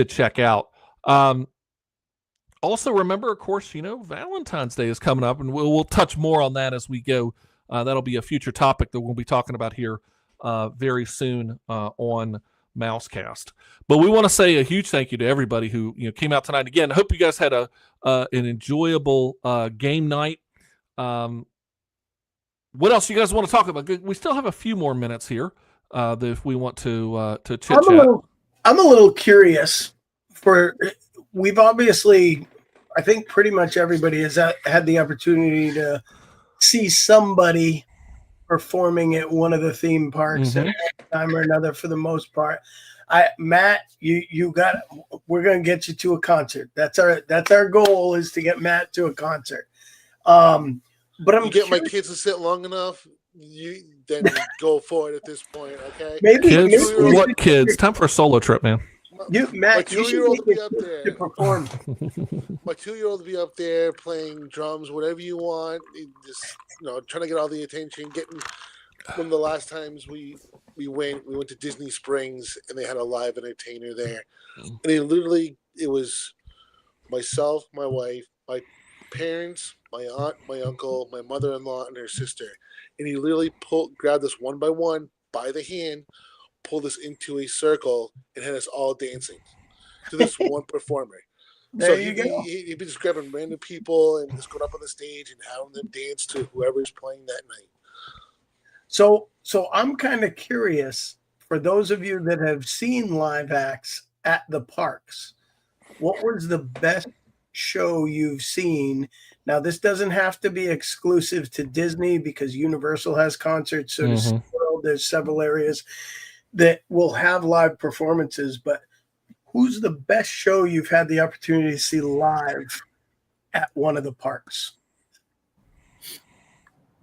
[SPEAKER 1] check out. Also, remember, of course, Valentine's Day is coming up, and we'll touch more on that as we go. That'll be a future topic that we'll be talking about here very soon on MouseKast. But we want to say a huge thank you to everybody who came out tonight. Again, I hope you guys had an enjoyable game night. What else you guys want to talk about? We still have a few more minutes here if we want to chit chat.
[SPEAKER 7] I'm a little curious. We've obviously, I think pretty much everybody has had the opportunity to see somebody performing at one of the theme parks at one time or another for the most part. Matt, we're going to get you to a concert. That's our goal, is to get Matt to a concert. But I'm
[SPEAKER 2] get my kids to sit long enough, then go for it at this point, okay?
[SPEAKER 1] What kids? Time for a solo trip, man.
[SPEAKER 7] Matt,
[SPEAKER 2] my 2-year-old will be up there
[SPEAKER 7] to perform.
[SPEAKER 2] My 2-year-old will be up there playing drums, whatever you want. Just trying to get all the attention. One of the last times we went to Disney Springs, and they had a live entertainer there, and it was myself, my wife, my parents, my aunt, my uncle, my mother-in-law, and her sister, and he literally grabbed us one by one by the hand, pulled us into a circle, and had us all dancing to this one performer. He'd be just grabbing random people and just going up on the stage and having them dance to whoever's playing that night.
[SPEAKER 7] So I'm kind of curious, for those of you that have seen live acts at the parks, what was the best show you've seen? Now, this doesn't have to be exclusive to Disney, because Universal has concerts. So there's several areas that will have live performances, but who's the best show you've had the opportunity to see live at one of the parks?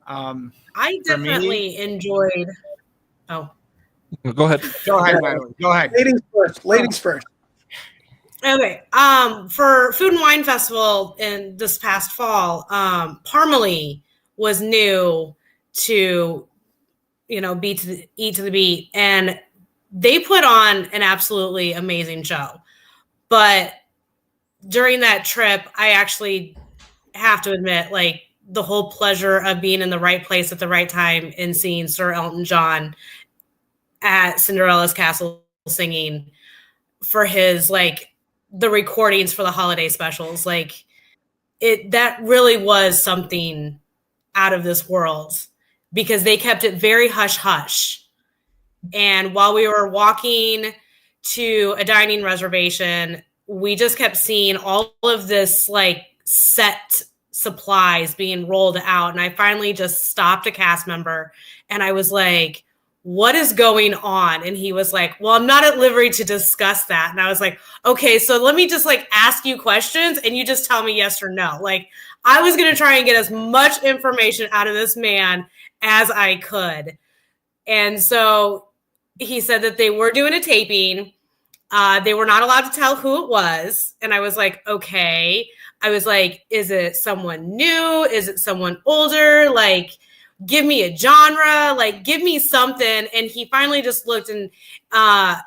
[SPEAKER 3] I definitely enjoyed. Oh,
[SPEAKER 1] go ahead.
[SPEAKER 4] Go ahead.
[SPEAKER 7] Ladies first.
[SPEAKER 3] Okay. For Food and Wine Festival in this past fall, Parmalee was new to, Eat to the Beat, and they put on an absolutely amazing show. But during that trip, I actually have to admit, the whole pleasure of being in the right place at the right time and seeing Sir Elton John at Cinderella's Castle singing for his, the recordings for the holiday specials. That really was something out of this world, because they kept it very hush hush. And while we were walking to a dining reservation, we just kept seeing all of this set supplies being rolled out. And I finally just stopped a cast member and I was like, what is going on? And he was like, well, I'm not at liberty to discuss that. And I was like, okay, so let me just ask you questions and you just tell me yes or no. I was going to try and get as much information out of this man as I could. And so he said that they were doing a taping. They were not allowed to tell who it was. And I was like, okay. I was like, is it someone new? Is it someone older? Give me a genre, give me something. And he finally just looked and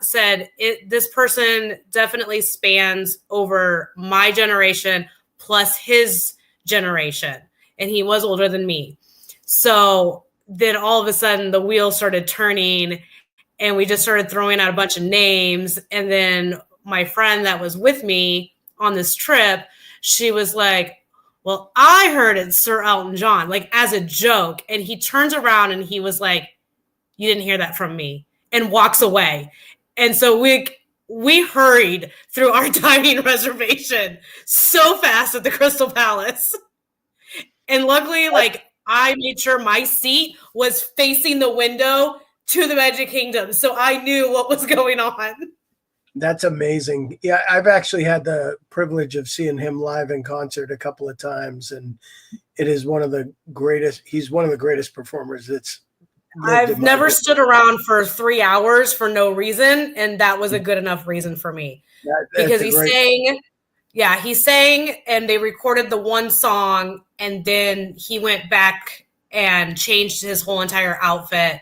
[SPEAKER 3] said, this person definitely spans over my generation plus his generation. And he was older than me. So then all of a sudden the wheel started turning and we just started throwing out a bunch of names. And then my friend that was with me on this trip, she was like, well, I heard it's Sir Elton John, as a joke. And he turns around and he was like, you didn't hear that from me, and walks away. And so we hurried through our dining reservation so fast at the Crystal Palace. And luckily, I made sure my seat was facing the window to the Magic Kingdom. So I knew what was going on.
[SPEAKER 7] That's amazing. Yeah, I've actually had the privilege of seeing him live in concert a couple of times, and it is one of the greatest. He's one of the greatest performers that's
[SPEAKER 3] I've never stood around for 3 hours for no reason, and that was a good enough reason for me. Because he sang, and they recorded the one song, and then he went back and changed his whole entire outfit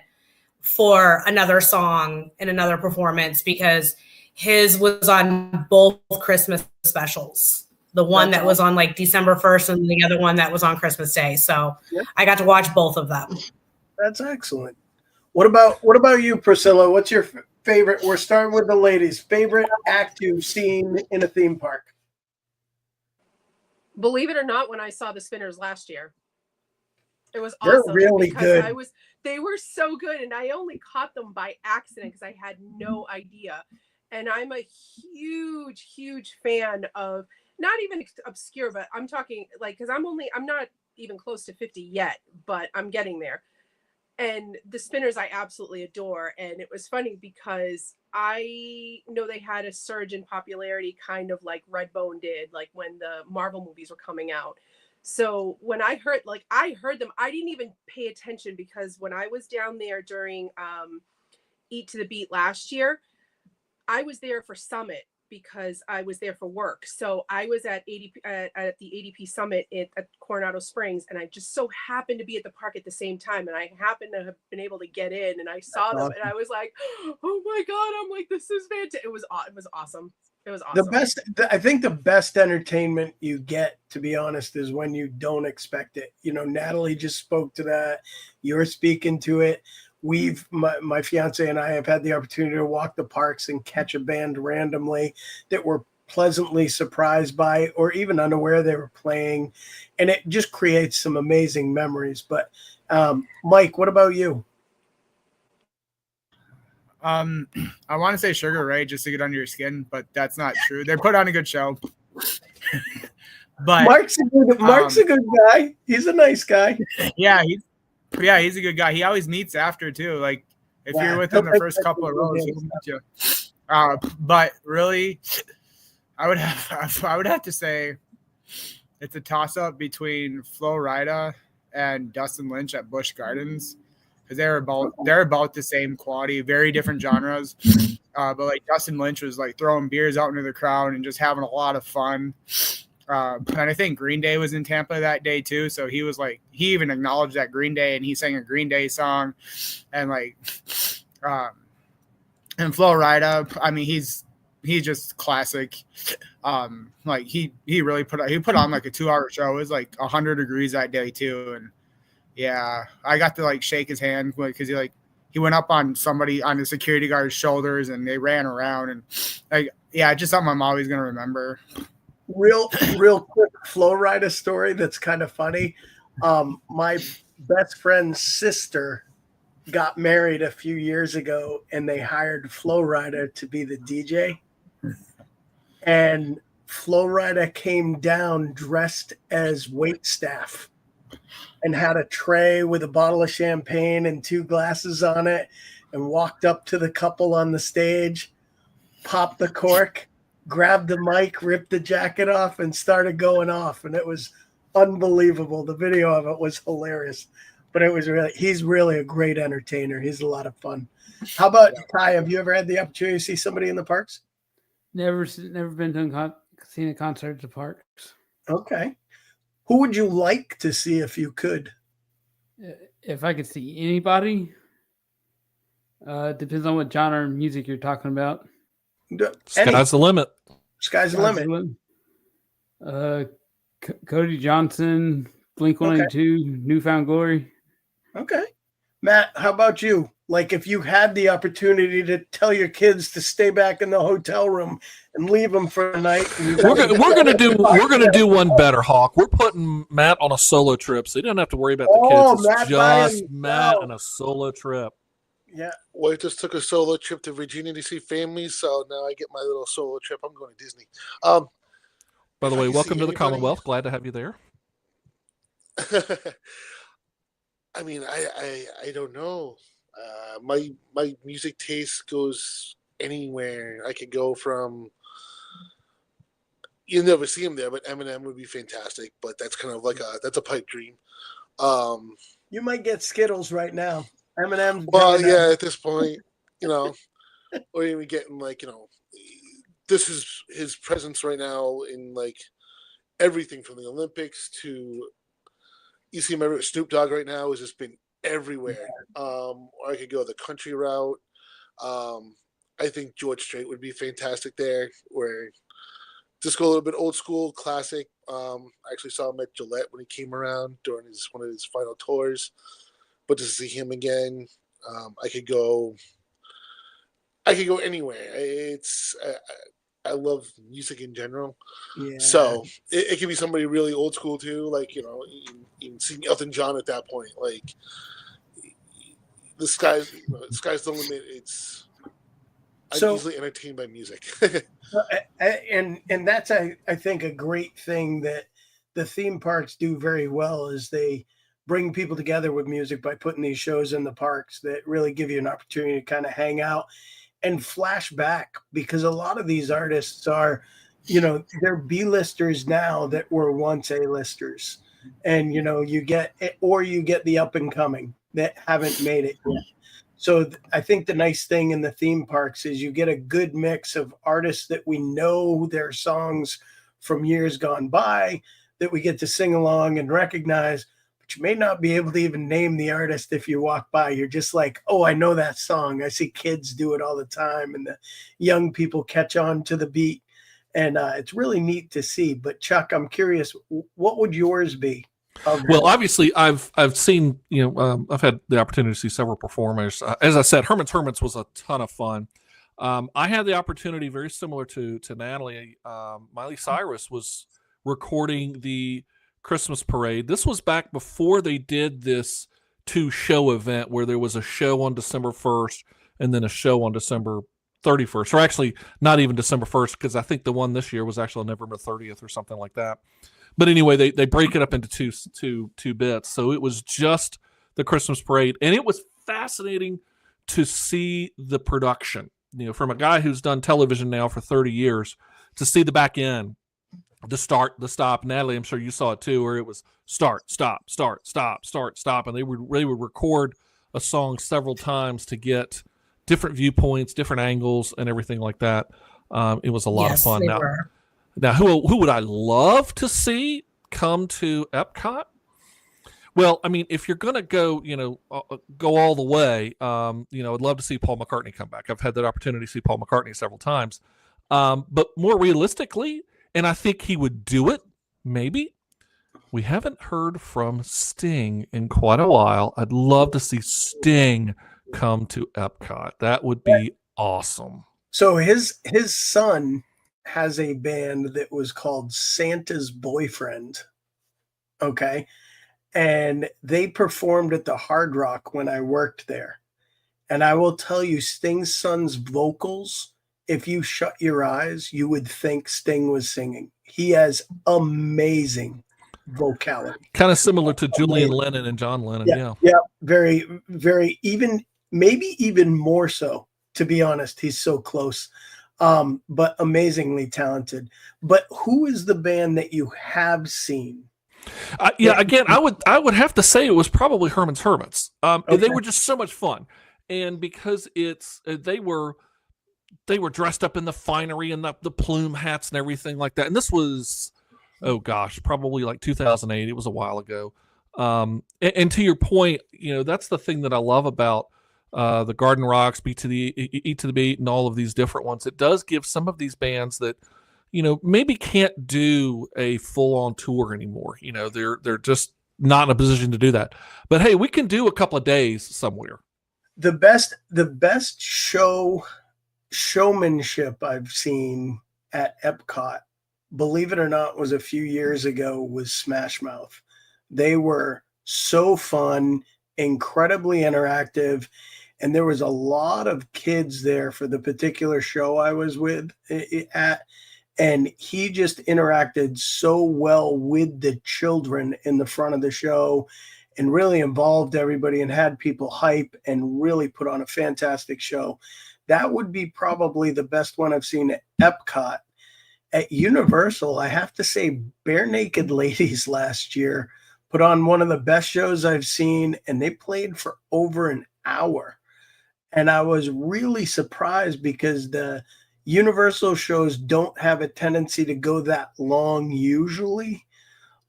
[SPEAKER 3] for another song and another performance because his was on both Christmas specials. The one that was on like December 1st and the other one that was on Christmas Day. So I got to watch both of them.
[SPEAKER 7] That's excellent. What about you, Priscilla? What's your favorite? We're starting with the ladies. Favorite act you've seen in a theme park?
[SPEAKER 5] Believe it or not, when I saw the Spinners last year, it was
[SPEAKER 7] They're
[SPEAKER 5] awesome.
[SPEAKER 7] really
[SPEAKER 5] because
[SPEAKER 7] good.
[SPEAKER 5] They were so good, and I only caught them by accident because I had no idea. And I'm a huge, huge fan of not even obscure, but I'm talking like because I'm not even close to 50 yet, but I'm getting there. And the Spinners I absolutely adore. And it was funny because I know they had a surge in popularity, kind of like Redbone did, like when the Marvel movies were coming out. So when I heard them, I didn't even pay attention because when I was down there during Eat to the Beat last year, I was there for Summit because I was there for work. So I was at at the ADP Summit at Coronado Springs, and I just so happened to be at the park at the same time. And I happened to have been able to get in, and I saw them, and I was like, "Oh my god!" I'm like, "This is fantastic!" It was awesome. It was awesome.
[SPEAKER 7] I think the best entertainment you get, to be honest, is when you don't expect it. You know, Natalie just spoke to that. You're speaking to it. My fiance and I have had the opportunity to walk the parks and catch a band randomly that we're pleasantly surprised by or even unaware they were playing. And it just creates some amazing memories. But Mike, what about you?
[SPEAKER 4] I want to say Sugar Ray just to get under your skin, but that's not true. They put on a good show. But
[SPEAKER 7] Mark's a good guy. He's a nice guy.
[SPEAKER 4] Yeah, he's a good guy. He always meets after too. Like if you're within the first couple of rows, he'll meet you. But really, I would have to say it's a toss up between Flo Rida and Dustin Lynch at Busch Gardens because they're about the same quality, very different genres. But like Dustin Lynch was like throwing beers out into the crowd and just having a lot of fun. And I think Green Day was in Tampa that day too. So he was like, he even acknowledged that Green Day and he sang a Green Day song and like, and Flo Rida, I mean, he's just classic. Like he really put on like a 2-hour show. It was like 100 degrees that day too. And yeah, I got to like shake his hand because he went up on somebody on the security guard's shoulders and they ran around and like, yeah, just something I'm always going to remember.
[SPEAKER 7] Real quick Flo Rida story that's kind of funny. My best friend's sister got married a few years ago and they hired Flo Rida to be the DJ. And Flo Rida came down dressed as waitstaff and had a tray with a bottle of champagne and 2 glasses on it and walked up to the couple on the stage, popped the cork, grabbed the mic, ripped the jacket off, and started going off. And it was unbelievable. The video of it was hilarious. But it was he's really a great entertainer. He's a lot of fun. How about Ty? Have you ever had the opportunity to see somebody in the parks?
[SPEAKER 6] Never been to seen a concert at the parks.
[SPEAKER 7] Okay. Who would you like to see if you could?
[SPEAKER 6] If I could see anybody, depends on what genre of music you're talking about.
[SPEAKER 1] Sky's the limit.
[SPEAKER 7] Sky's the limit.
[SPEAKER 6] Cody Johnson, Blink-182, Newfound Glory.
[SPEAKER 7] Okay. Matt, how about you? Like if you had the opportunity to tell your kids to stay back in the hotel room and leave them for the night.
[SPEAKER 1] We're gonna do one better, Hawk. We're putting Matt on a solo trip, so you don't have to worry about the kids. It's just Matt on a solo trip.
[SPEAKER 7] Yeah.
[SPEAKER 2] Well, I just took a solo trip to Virginia to see family, so now I get my little solo trip. I'm going to Disney.
[SPEAKER 1] By the way, welcome to the Commonwealth. Glad to have you there.
[SPEAKER 2] I mean, I don't know. My music taste goes anywhere. I could go from. You'll never see him there, but Eminem would be fantastic. But that's kind of like that's a pipe dream.
[SPEAKER 7] You might get Skittles right now. Eminem's
[SPEAKER 2] Well,
[SPEAKER 7] growing up.
[SPEAKER 2] yeah, at this point, or even getting this is his presence right now in everything from the Olympics to you see him Snoop Dogg right now has just been everywhere. Or I could go the country route. I think George Strait would be fantastic there, where just go a little bit old school, classic. I actually saw him at Gillette when he came around during one of his final tours. But to see him again, I could go anywhere. I love music in general.
[SPEAKER 7] Yeah.
[SPEAKER 2] So it could be somebody really old school too, even seeing Elton John at that point. The sky's the limit. I'm easily entertained by music.
[SPEAKER 7] and that's I think a great thing that the theme parks do very well is they bring people together with music by putting these shows in the parks that really give you an opportunity to kind of hang out and flash back, because a lot of these artists are, they're B-listers now that were once A-listers. And, you get the up and coming that haven't made it yet. So I think the nice thing in the theme parks is you get a good mix of artists that we know their songs from years gone by that we get to sing along and recognize, but you may not be able to even name the artist if you walk by. You're just like, oh, I know that song. I see kids do it all the time, and the young people catch on to the beat. And it's really neat to see. But Chuck, I'm curious, what would yours be?
[SPEAKER 1] Well, obviously, I've seen, I've had the opportunity to see several performers. As I said, Herman's Hermits was a ton of fun. I had the opportunity, very similar to Natalie. Miley Cyrus was recording the Christmas parade. This was back before they did this 2-show event where there was a show on December 1st and then a show on December 31st, or actually not even December 1st, because I think the one this year was actually November 30th or something like that. But anyway, they break it up into two bits. So it was just the Christmas parade, and it was fascinating to see the production. From a guy who's done television now for 30 years, to see the back end, the start, the stop. Natalie, I'm sure you saw it too, where it was start, stop, start, stop, start, stop, and they would record a song several times to get different viewpoints, different angles, and everything like that. It was a lot of fun. Now, who would I love to see come to Epcot? Well, I mean, if you're going to go, go all the way, I'd love to see Paul McCartney come back. I've had that opportunity to see Paul McCartney several times. But more realistically, and I think he would do it, maybe, we haven't heard from Sting in quite a while. I'd love to see Sting come to Epcot. That would be awesome.
[SPEAKER 7] So his son has a band that was called Santa's Boyfriend. Okay. And they performed at the Hard Rock when I worked there. And I will tell you, Sting's son's vocals, if you shut your eyes, you would think Sting was singing. He has amazing vocality.
[SPEAKER 1] Kind of similar to Julian Lennon and John Lennon. Yeah.
[SPEAKER 7] Very, very, maybe even more so, to be honest. He's so close. But amazingly talented. But who is the band that you have seen?
[SPEAKER 1] Again, I would have to say it was probably Herman's Hermits.
[SPEAKER 7] Okay.
[SPEAKER 1] They were just so much fun, and because they were dressed up in the finery and the plume hats and everything like that. And this was, oh gosh, probably like 2008. It was a while ago. And to your point, that's the thing that I love about the Garden Rocks, Eat to the Beat, and all of these different ones. It does give some of these bands that, maybe can't do a full-on tour anymore. They're just not in a position to do that. But hey, we can do a couple of days somewhere.
[SPEAKER 7] The best showmanship I've seen at Epcot, believe it or not, was a few years ago, was Smash Mouth. They were so fun, incredibly interactive. And there was a lot of kids there for the particular show I was at. And he just interacted so well with the children in the front of the show and really involved everybody and had people hype and really put on a fantastic show. That would be probably the best one I've seen at Epcot. At Universal, I have to say Bare Naked Ladies last year put on one of the best shows I've seen, and they played for over an hour. And I was really surprised because the Universal shows don't have a tendency to go that long usually.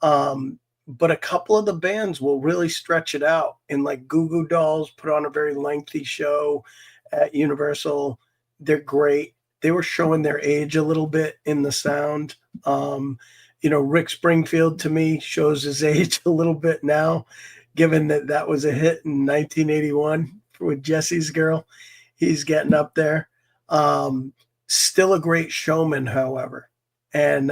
[SPEAKER 7] But a couple of the bands will really stretch it out. And like Goo Goo Dolls put on a very lengthy show at Universal. They're great. They were showing their age a little bit in the sound. Rick Springfield to me shows his age a little bit now, given that was a hit in 1981 with Jesse's Girl. He's getting up there. Still a great showman, however. And,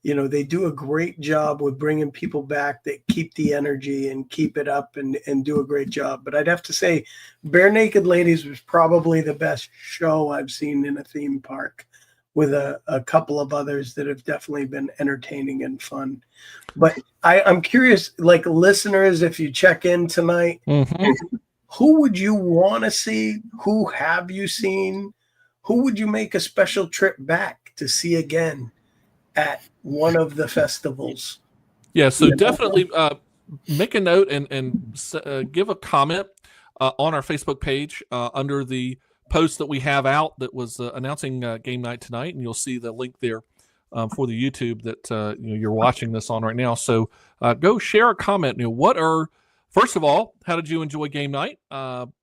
[SPEAKER 7] they do a great job with bringing people back that keep the energy and keep it up and do a great job. But I'd have to say Bare Naked Ladies was probably the best show I've seen in a theme park, with a couple of others that have definitely been entertaining and fun. But I'm curious, like listeners, if you check in tonight, who would you want to see? Who have you seen? Who would you make a special trip back to see again at one of the festivals?
[SPEAKER 1] Yeah, so definitely make a note and give a comment on our Facebook page under the post that we have out that was announcing game night tonight, and you'll see the link there for the YouTube that you're watching this on right now. So go share a comment. First of all, how did you enjoy game night?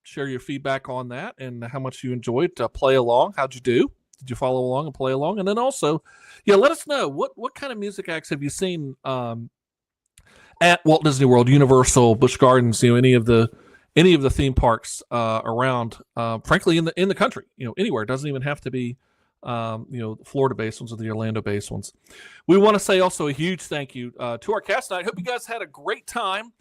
[SPEAKER 1] Share your feedback on that and how much you enjoyed. Play along. How'd you do? Did you follow along and play along? And then also, let us know what kind of music acts have you seen at Walt Disney World, Universal, Busch Gardens, any of the theme parks around, frankly, in the country, anywhere. It doesn't even have to be, Florida-based ones or the Orlando-based ones. We want to say also a huge thank you to our cast night. Hope you guys had a great time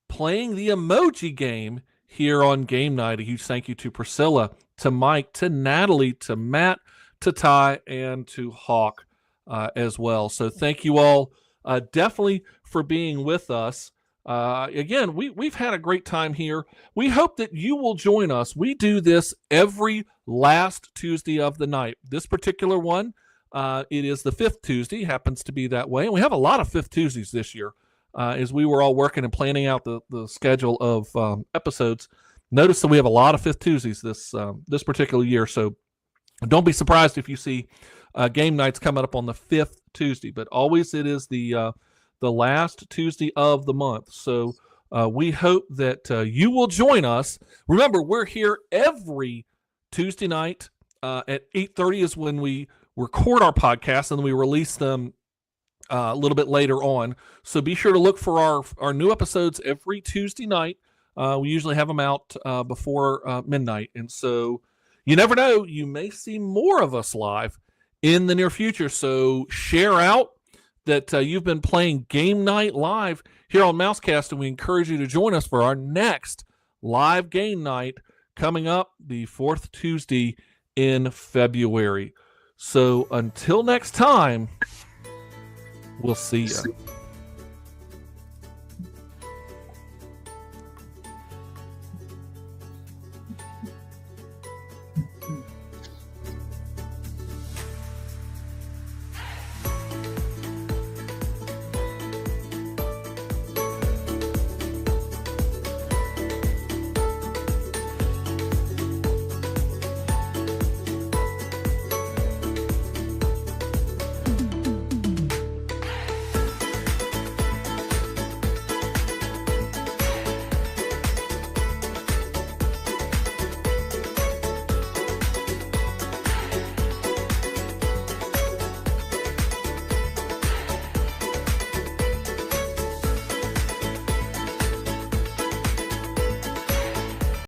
[SPEAKER 1] playing the emoji game here on game night. A huge thank you to Priscilla, to Mike, to Natalie, to Matt, to Ty, and to Hawk as well. So thank you all definitely for being with us. Again, we've had a great time here. We hope that you will join us. We do this every last Tuesday of the night. This particular one, it is the 5th Tuesday, happens to be that way. And we have a lot of 5th Tuesdays this year as we were all working and planning out the schedule of episodes. Notice that we have a lot of 5th Tuesdays this particular year. So don't be surprised if you see game nights coming up on the 5th Tuesday. But always it is the last Tuesday of the month. So we hope that you will join us. Remember, we're here every Tuesday night at 8:30 is when we record our podcast, and then we release them a little bit later on. So be sure to look for our new episodes every Tuesday night. We usually have them out before midnight. And so you never know, you may see more of us live in the near future. So share out that you've been playing Game Night live here on MouseKast, and we encourage you to join us for our next live game night coming up the 4th Tuesday in February. So until next time, we'll see you.